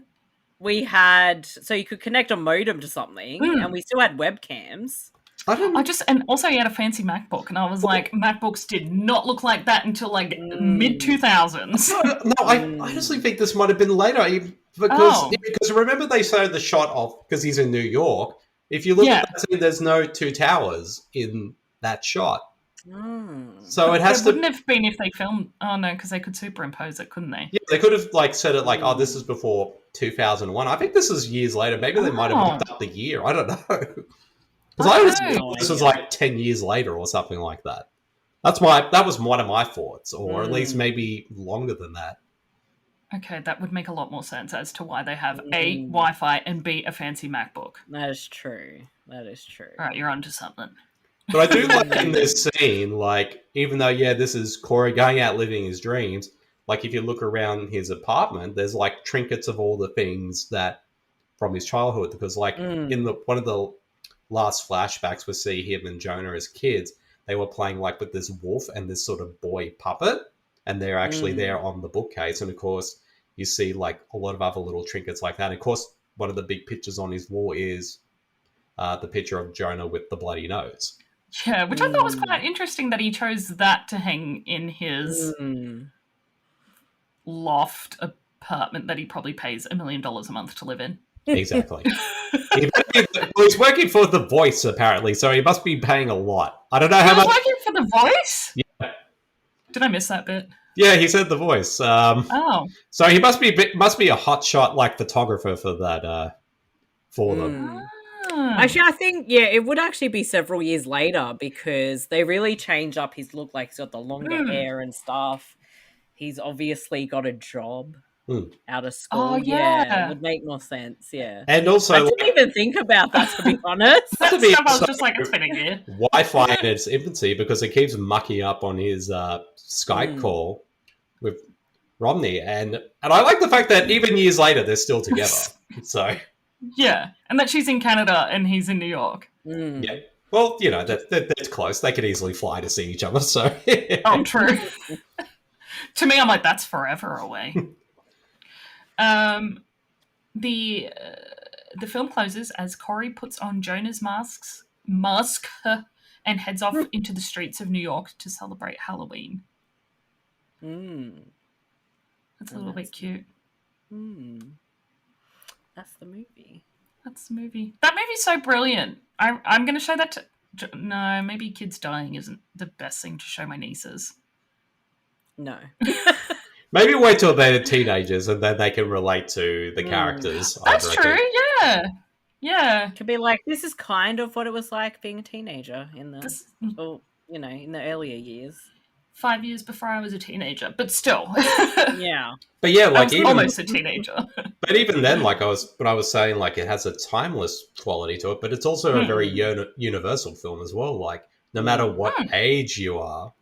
We had, so you could connect a modem to something, and we still had webcams. And also he had a fancy MacBook, and I was like, MacBooks did not look like that until mid 2000s. No, I honestly think this might have been later because remember they showed the shot of because he's in New York. If you look at that scene, there's no two towers in that shot. So it has wouldn't have been if they filmed. Oh no, because they could superimpose it, couldn't they? Yeah, they could have said it this is before 2001. I think this is years later. Maybe they might have looked up the year. I don't know. Because I always thought this was 10 years later or something like that. That was one of my thoughts, or at least maybe longer than that. Okay, that would make a lot more sense as to why they have A, Wi-Fi, and B, a fancy MacBook. That is true. All right, you're onto something. But I do like in this scene, even though, this is Corey going out living his dreams, if you look around his apartment, there's trinkets of all the things that from his childhood. Because in one of the last flashbacks, we see him and Jonah as kids, they were playing with this wolf and this sort of boy puppet, and they're actually there on the bookcase. And of course, you see a lot of other little trinkets like that. And of course, one of the big pictures on his wall is the picture of Jonah with the bloody nose. Yeah, which I thought was quite interesting that he chose that to hang in his loft apartment that he probably pays $1 million a month to live in. Exactly. He's working for The Voice, apparently, so he must be paying a lot. I don't know how much. He's working for The Voice? Yeah. Did I miss that bit? Yeah, he said the voice. Oh. So he must be a hotshot like photographer for that for them. Mm. Ah. Actually, I think it would actually be several years later because they really change up his look. Like he's got the longer hair and stuff. He's obviously got a job out of school. Oh, Yeah, yeah. it would make more sense. Yeah, And also, I didn't even think about that, to be honest. That to be stuff I was so- just like, it's been a year. Wi-Fi in its infancy because it keeps mucking up on his Skype call with Romney, and I like the fact that even years later they're still together. So Yeah. And that she's in Canada and he's in New York. Mm. yeah, well, you know that's close. They could easily fly to see each other. So Oh, true. To me, I'm like, that's forever away. The film closes as Corey puts on Jonah's mask and heads off into the streets of New York to celebrate Halloween. Mm. That's a little bit cute. Mm. That's the movie. That's the movie. That movie's so brilliant. I'm going to show that to... No, maybe kids dying isn't the best thing to show my nieces. No. maybe wait till they're teenagers and then they can relate to the characters. That's I true, reckon. yeah. Yeah. Could be like, this is kind of what it was like being a teenager in the, This, in the earlier years. 5 years before I was a teenager, but still. Yeah. But yeah, I like was even almost a teenager. But even then, like I was saying, like it has a timeless quality to it, but it's also a very universal film as well. Like no matter what age you are,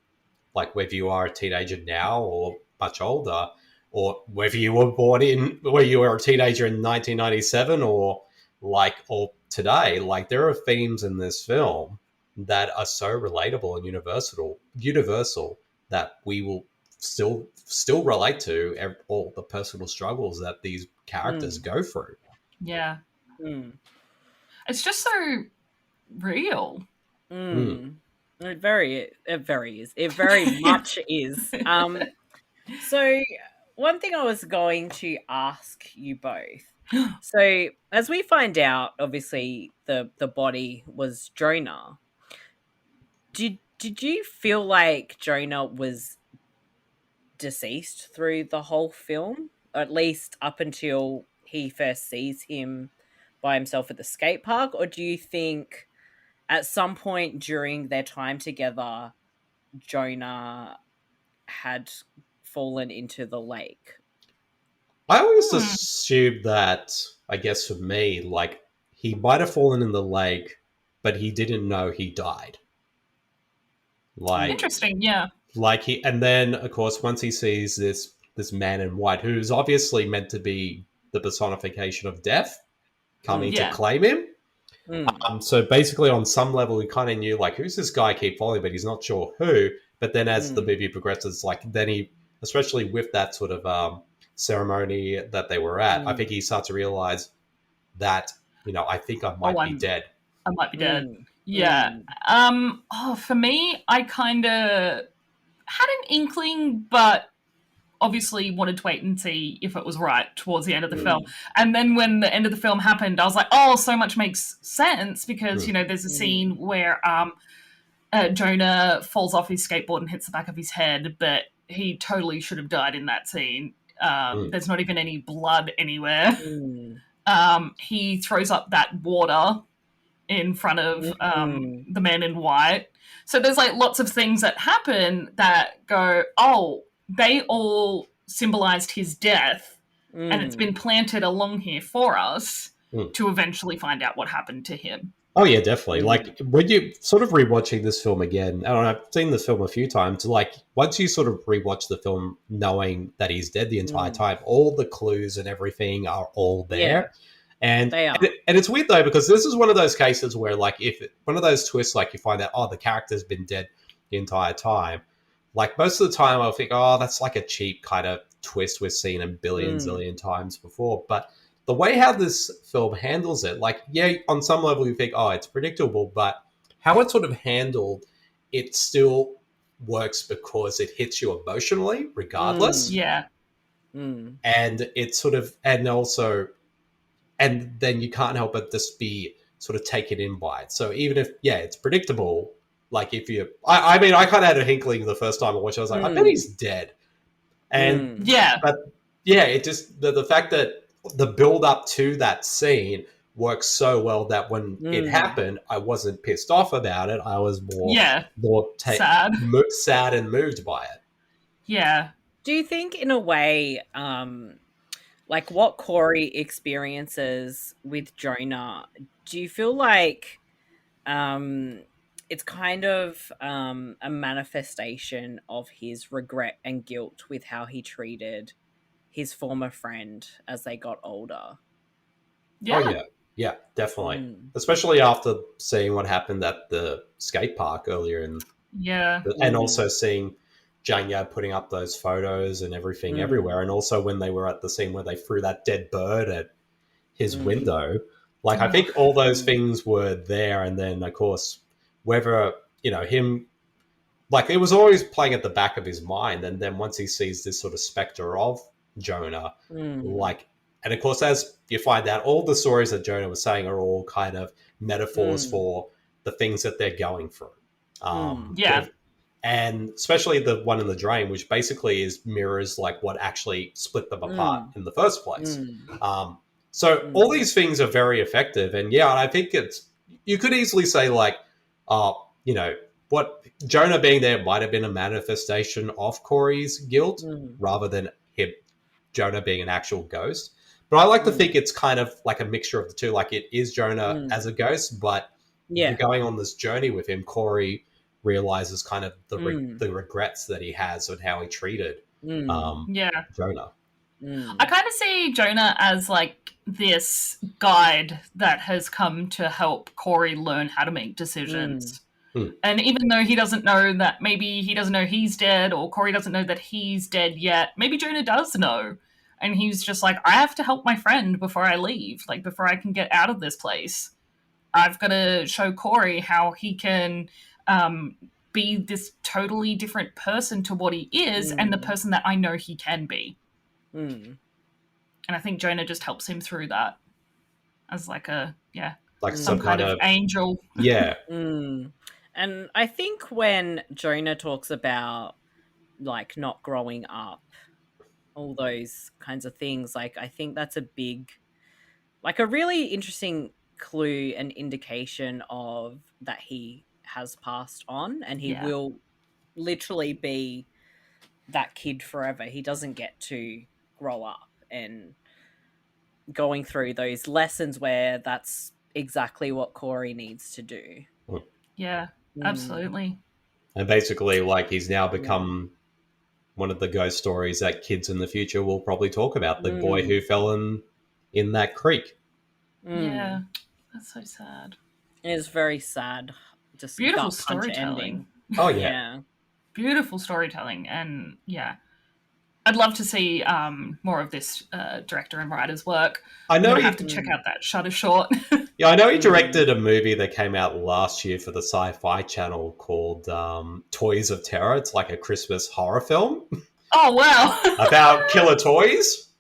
like whether you are a teenager now or much older, or whether you were where you were a teenager in 1997 or today, like there are themes in this film that are so relatable and universal that we will still relate to all the personal struggles that these characters go through. Yeah. Mm. It's just so real. Mm. It very is. It very much is. So one thing I was going to ask you both. So as we find out, obviously the body was Jonah. Did you feel like Jonah was deceased through the whole film, or at least up until he first sees him by himself at the skate park, or do you think at some point during their time together Jonah had fallen into the lake? I always assumed that, I guess for me, like he might have fallen in the lake, but he didn't know he died. Like Interesting, yeah. like and then of course once he sees this man in white who's obviously meant to be the personification of death coming to claim him, so basically on some level he kind of knew like who's this guy keep following, but he's not sure who. But then as the movie progresses, like then he, especially with that sort of ceremony that they were at, I think he starts to realize that, you know, I think I might be dead. I might be dead. Yeah. For me, I kind of had an inkling, but obviously wanted to wait and see if it was right towards the end of the film. And then when the end of the film happened, I was like, oh, so much makes sense because, you know, there's a scene where Jonah falls off his skateboard and hits the back of his head, but he totally should have died in that scene. There's not even any blood anywhere. He throws up that water in front of the man in white. So there's like lots of things that happen that go, oh, they all symbolized his death and it's been planted along here for us to eventually find out what happened to him. Oh yeah, definitely. Like when you sort of rewatching this film again, and I've seen this film a few times, like once you sort of rewatch the film knowing that he's dead the entire time, all the clues and everything are all there. Yeah. And They are. and it's weird though, because this is one of those cases where like one of those twists, like you find out, oh, the character's been dead the entire time. Like most of the time I'll think, oh, that's like a cheap kind of twist we've seen a zillion times before. But the way how this film handles it, like, yeah, on some level you think, oh, it's predictable, but how it's sort of handled, it still works because it hits you emotionally regardless. Yeah. And it's sort of, and also, and then you can't help but just be sort of taken in by it. So even if, yeah, it's predictable, like if you, I mean, I kind of had a inkling the first time I watched it, I was like, I bet he's dead. And Yeah. but yeah, it just the fact that the build up to that scene works so well that when it happened, I wasn't pissed off about it. I was more sad. Sad and moved by it. Yeah. Do you think, in a way, like what Corey experiences with Jonah, do you feel like it's kind of a manifestation of his regret and guilt with how he treated his former friend as they got older? Yeah. Oh, yeah. Yeah, definitely. Especially after seeing what happened at the skate park earlier and also seeing Jang Yap putting up those photos and everything everywhere. And also when they were at the scene where they threw that dead bird at his window. Like, I think all those things were there. And then, of course, whether, him, like, it was always playing at the back of his mind. And then once he sees this sort of specter of Jonah, like, and of course, as you find out, all the stories that Jonah was saying are all kind of metaphors for the things that they're going through. And especially the one in the drain, which basically mirrors like what actually split them apart in the first place. So all these things are very effective. And yeah, I think you could easily say like, what Jonah being there might have been a manifestation of Corey's guilt rather than Jonah being an actual ghost. But I like to think it's kind of like a mixture of the two. Like it is Jonah as a ghost, but you're going on this journey with him. Corey realizes kind of the regrets that he has and how he treated Jonah. I kind of see Jonah as like this guide that has come to help Corey learn how to make decisions. And even though he doesn't know that, maybe he doesn't know he's dead, or Corey doesn't know that he's dead yet, maybe Jonah does know. And he's just like, I have to help my friend before I leave, like before I can get out of this place. I've got to show Corey how he can be this totally different person to what he is and the person that I know he can be. And I think Jonah just helps him through that as like some kind of angel. Yeah. And I think when Jonah talks about like not growing up, all those kinds of things, like I think that's a really interesting clue and indication of that he has passed on and he will literally be that kid forever. He doesn't get to grow up, and going through those lessons where that's exactly what Corey needs to do. Yeah, absolutely. And basically, like, he's now become one of the ghost stories that kids in the future will probably talk about. The boy who fell in that creek. Yeah, that's so sad. It is very sad. Just beautiful storytelling. Oh, yeah. Beautiful storytelling. And, I'd love to see more of this director and writer's work. I know you have to check out that Shutter short. Yeah, I know he directed a movie that came out last year for the Sci-Fi Channel called Toys of Terror. It's like a Christmas horror film. Oh, wow. About killer toys.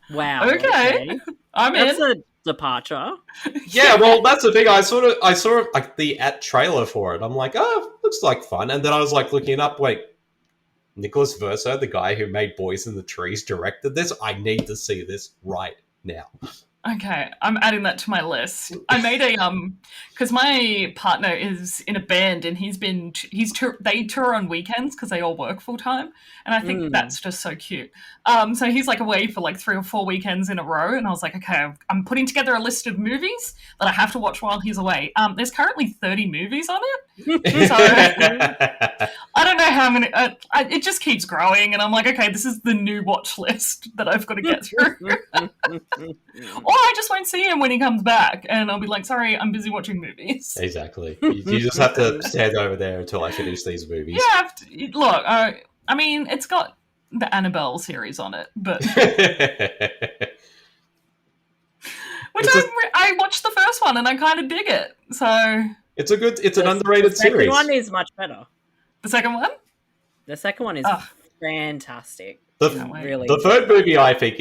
Wow. Okay. I'm in. That's a departure. Yeah, well, that's the thing. I saw like the trailer for it. I'm like, oh, looks like fun. And then I was like looking it up. Wait, Nicholas Verso, the guy who made Boys in the Trees, directed this. I need to see this right now. Okay, I'm adding that to my list. I made because my partner is in a band and they tour on weekends because they all work full time, and I think that's just so cute. So he's like away for like 3 or 4 weekends in a row, and I was like, okay, I'm putting together a list of movies that I have to watch while he's away. There's currently 30 movies on it, so I don't know how many. It just keeps growing, and I'm like, okay, this is the new watch list that I've got to get through. Or I just won't see him when he comes back, and I'll be like, sorry, I'm busy watching movies. Exactly. You just have to stand over there until I finish these movies. Yeah, look, I mean, it's got the Annabelle series on it, but... I watched the first one, and I kind of dig it, so... It's an underrated series. The second one is much better. The second one? The second one is fantastic. The third movie, I think,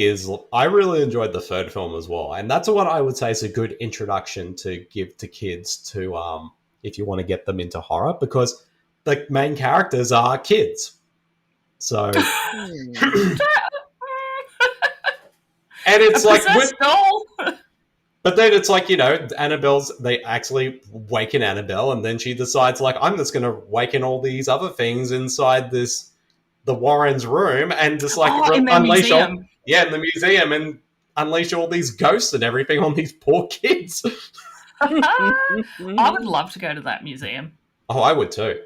I really enjoyed the third film as well. And that's what I would say is a good introduction to give to kids to, if you want to get them into horror, because the main characters are kids. So, Hmm. and it's a like, possessed doll. but then it's like, they actually waken Annabelle, and then she decides, like, I'm just going to waken all these other things inside the Warren's room, and just like In their unleash all, museum. in the museum, and unleash all these ghosts and everything on these poor kids. I would love to go to that museum. Oh, I would too.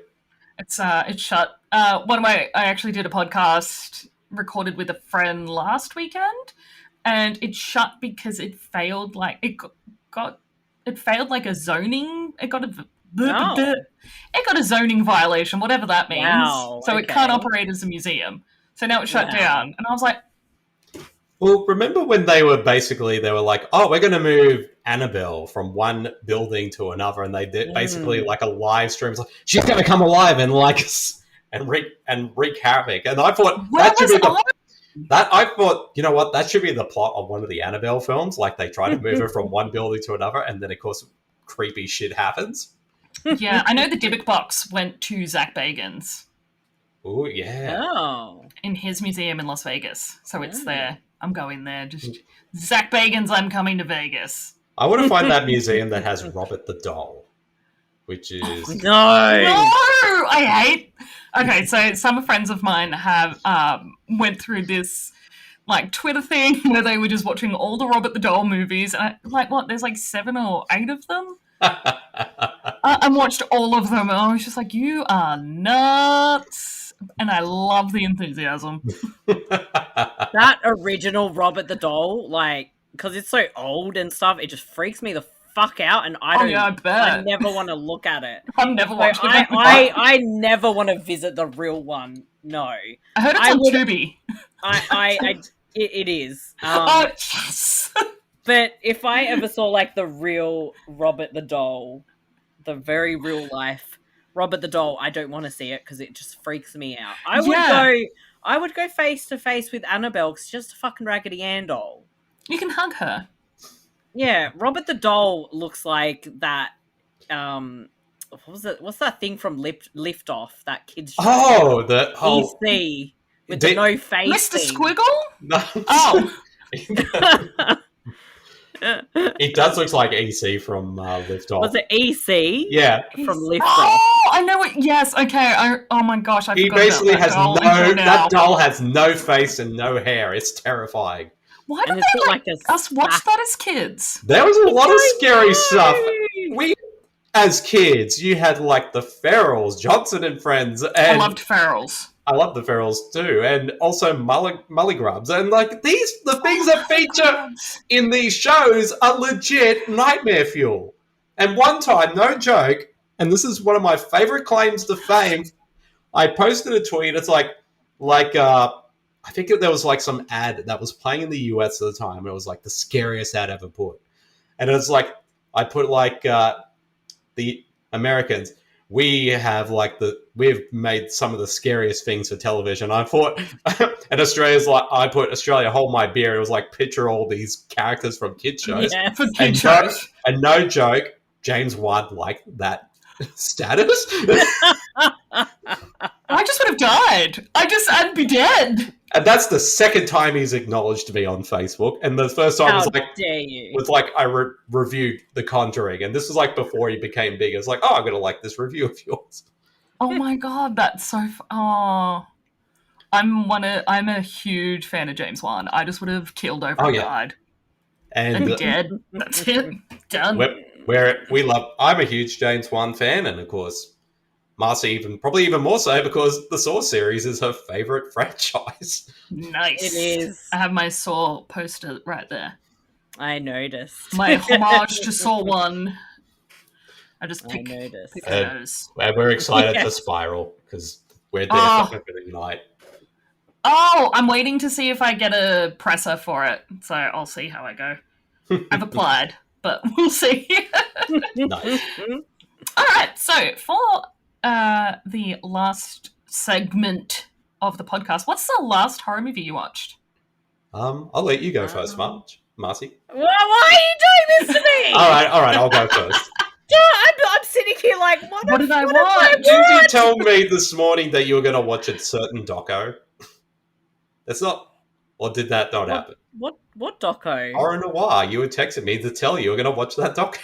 It's shut. I actually did a podcast recorded with a friend last weekend, and it shut because it failed. Like it failed like a zoning. It got a zoning violation, whatever that means. Wow, so it okay. can't operate as a museum. So now it's shut Wow. down, and I was like, Well, remember when they were like, oh, we're going to move Annabelle from one building to another, and they did basically like a live stream. It's like, she's going to come alive and like and wreak havoc. And I thought that should be you know what, that should be the plot of one of the Annabelle films. Like they try to move her from one building to another, and then of course creepy shit happens. yeah, I know the Dybbuk box went to Zach Bagans Oh yeah. Oh. in his museum in Las Vegas, so it's Oh. there. I'm going there. Just Zach Bagans, I'm coming to Vegas. I want to find that museum that has Robert the Doll, which is No. No, I hate. Okay, so some friends of mine have went through this like Twitter thing where they were just watching all the Robert the Doll movies, and there's like 7 or 8 of them. I watched all of them, and I was just like, "You are nuts!" And I love the enthusiasm. That original Robert the Doll, like, because it's so old and stuff, it just freaks me the fuck out, and I Oh don't. yeah, I bet. I never want to look at it. I've never watched Like, it. I never want to visit the real one. No, I heard it's I on would- Tubi. it is. Oh yes. But if I ever saw like the real Robert the Doll, the very real life Robert the Doll, I don't want to see it because it just freaks me out. I would go face to face with Annabelle because she's just a fucking Raggedy Ann doll. You can hug her. Yeah, Robert the Doll looks like that. What was it? What's that thing from Lift Off? That kids show? oh, the whole EC with the no face. Mr. thing. Squiggle? no. Oh. It does look like EC from Lift Off. Was it EC? Yeah, From Lift Off. Oh, I know it. Yes, okay. Oh my gosh, I he forgot basically about that has doll no. until now. That doll has no face and no hair. It's terrifying. Why did And it's they got like like a us watch smack- that as kids? There was a lot of scary stuff. No! We, as kids, you had like the Ferrells, Johnson and Friends, and I loved Ferals. I love the Ferrells too, and also Mullygrubs, and like the things that feature in these shows are legit nightmare fuel. And one time, no joke, and this is one of my favorite claims to fame, I posted a tweet. It's like I think there was like some ad that was playing in the US at the time, and it was like the scariest ad ever put. And it's like I put like the Americans. We've made some of the scariest things for television. I thought, and Australia's like, I put Australia Hold My Beer. It was like picture all these characters from kids shows. Yes. For And kid shows. And no joke, James Wan liked that status. I just would have died. I'd be dead. And that's the second time he's acknowledged me on Facebook. And the first time How was like, dare you? I reviewed The Conjuring. And this was like before he became big. It's like, oh, I'm going to like this review of yours. Oh my god, that's so. Oh, I'm a huge fan of James Wan. I just would have killed over Oh, and yeah. died. I'd And be dead. That's it. Done. I'm a huge James Wan fan. And of course, Marcy probably even more so because the Saw series is her favorite franchise. Nice. It is. I have my Saw poster right there. I noticed. My homage to Saw 1. I just I pick noticed. those. And we're excited Yeah. for Spiral because we're there Oh. for opening night. Oh, I'm waiting to see if I get a presser for it. So I'll see how I go. I've applied, but we'll see. Nice. All right. So for the last segment of the podcast, what's the last horror movie you watched? I'll let you go first, Marcy. Why are you doing this to me? All right, I'll go first. I'm sitting You're like, What did I watch? Didn't you tell me this morning that you were going to watch a certain doco? That's not... Or did that not happen? What doco? Horror Noir. You were texting me to tell you were going to watch that doco.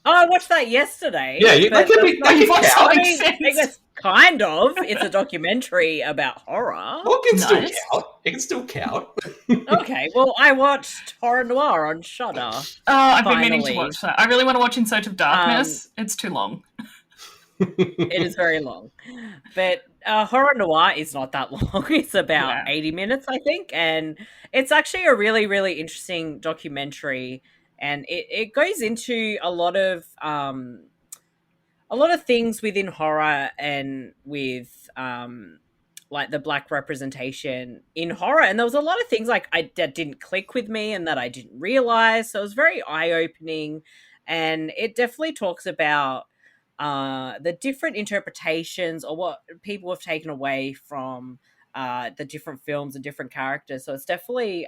Oh, I watched that yesterday. Yeah, that could be... That You've can watched count. that? I mean, I guess kind of. It's a documentary about horror. Well, it can still Nice. count. It can still count. Okay, well, I watched Horror Noir on Shudder. Oh, I've been meaning to Finally. watch that. I really want to watch In Search of Darkness. It's too long. It is very long. But Horror Noir is not that long. It's about Yeah. 80 minutes, I think. And it's actually a really, really interesting documentary. And it goes into a lot of things within horror and with like the Black representation in horror. And there was a lot of things like that didn't click with me and that I didn't realize. So it was very eye-opening. And it definitely talks about the different interpretations or what people have taken away from the different films and different characters. So it's definitely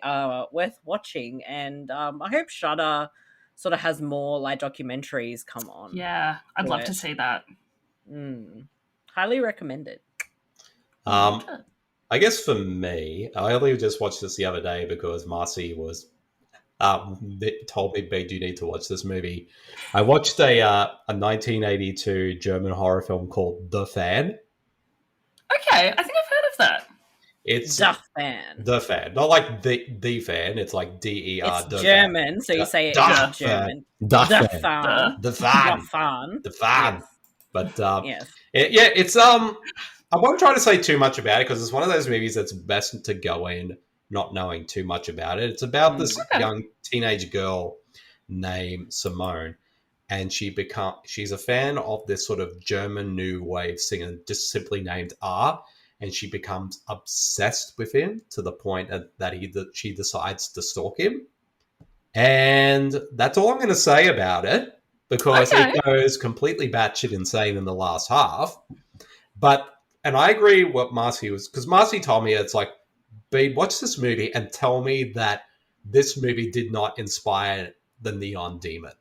worth watching. And I hope Shudder sort of has more like documentaries come on. Yeah, I'd love But- to see that. Highly recommended. I guess for me, I only just watched this the other day because Marcy was told me, "Big, you need to watch this movie." I watched a 1982 German horror film called The Fan. Okay, I think I've heard of that. It's Duff Fan. The Fan, not like the Fan. It's like DER. It's German, so you say it Duff in German. The The Fan. Fan. The Fan. The Fan. The Fan. But Yes. it's I won't try to say too much about it because it's one of those movies that's best to go in not knowing too much about it. It's about this Okay. young teenage girl named Simone, and she's a fan of this sort of German new wave singer just simply named R, and she becomes obsessed with him to the point that she decides to stalk him. And that's all I'm going to say about it because Okay. it goes completely batshit insane in the last half. And I agree what Marcy was, because Marcy told me it's like, B, watch this movie and tell me that this movie did not inspire the Neon Demon.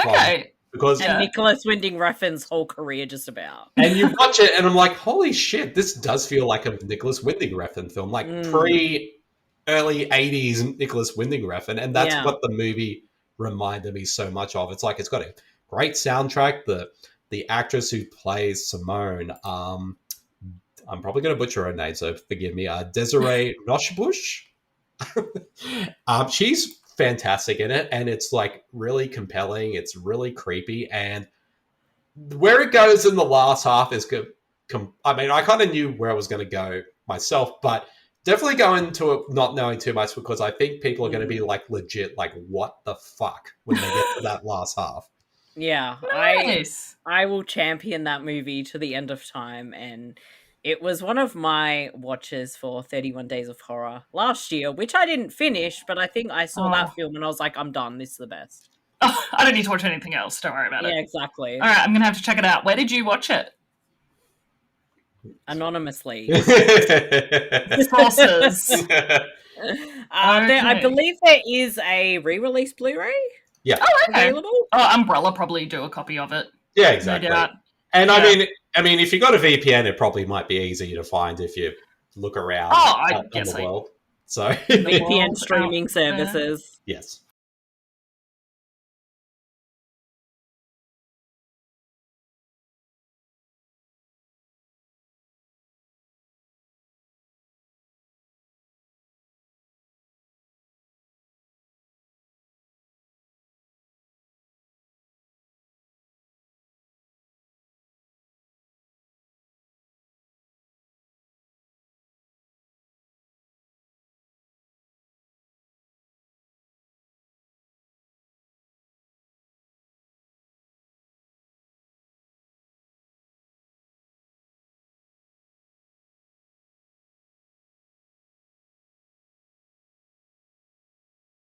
Okay. Because Yeah. And Nicholas Winding Refn's whole career just about. and you watch it and I'm like, holy shit, this does feel like a Nicholas Winding Refn film, like early 80s Nicholas Winding Refn, and that's Yeah. what the movie reminded me so much of. It's like it's got a great soundtrack. The actress who plays Simone, I'm probably going to butcher her name, so forgive me. Desiree Noshbush. She's fantastic in it, and it's like really compelling. It's really creepy, and where it goes in the last half is good. I mean, I kind of knew where I was going to go myself, but definitely go into it not knowing too much because I think people are going to be like legit, like what the fuck when they get to that last half. Yeah, Nice. I will champion that movie to the end of time, and it was one of my watches for 31 Days of Horror last year, which I didn't finish, but I think I saw that film and I was like, I'm done. This is the best. Oh, I don't need to watch anything else. Don't worry about Yeah, it. exactly. All right, I'm going to have to check it out. Where did you watch it? Anonymously. Sources. I Okay. believe there is a re-release Blu-ray Yeah. Oh, okay. available. Oh, Umbrella probably do a copy of it. Yeah, exactly. No doubt. And Yeah. I mean, if you got a VPN, it probably might be easier to find if you look around Oh, I out in guess the I- world. So VPN World streaming out there. services. yes.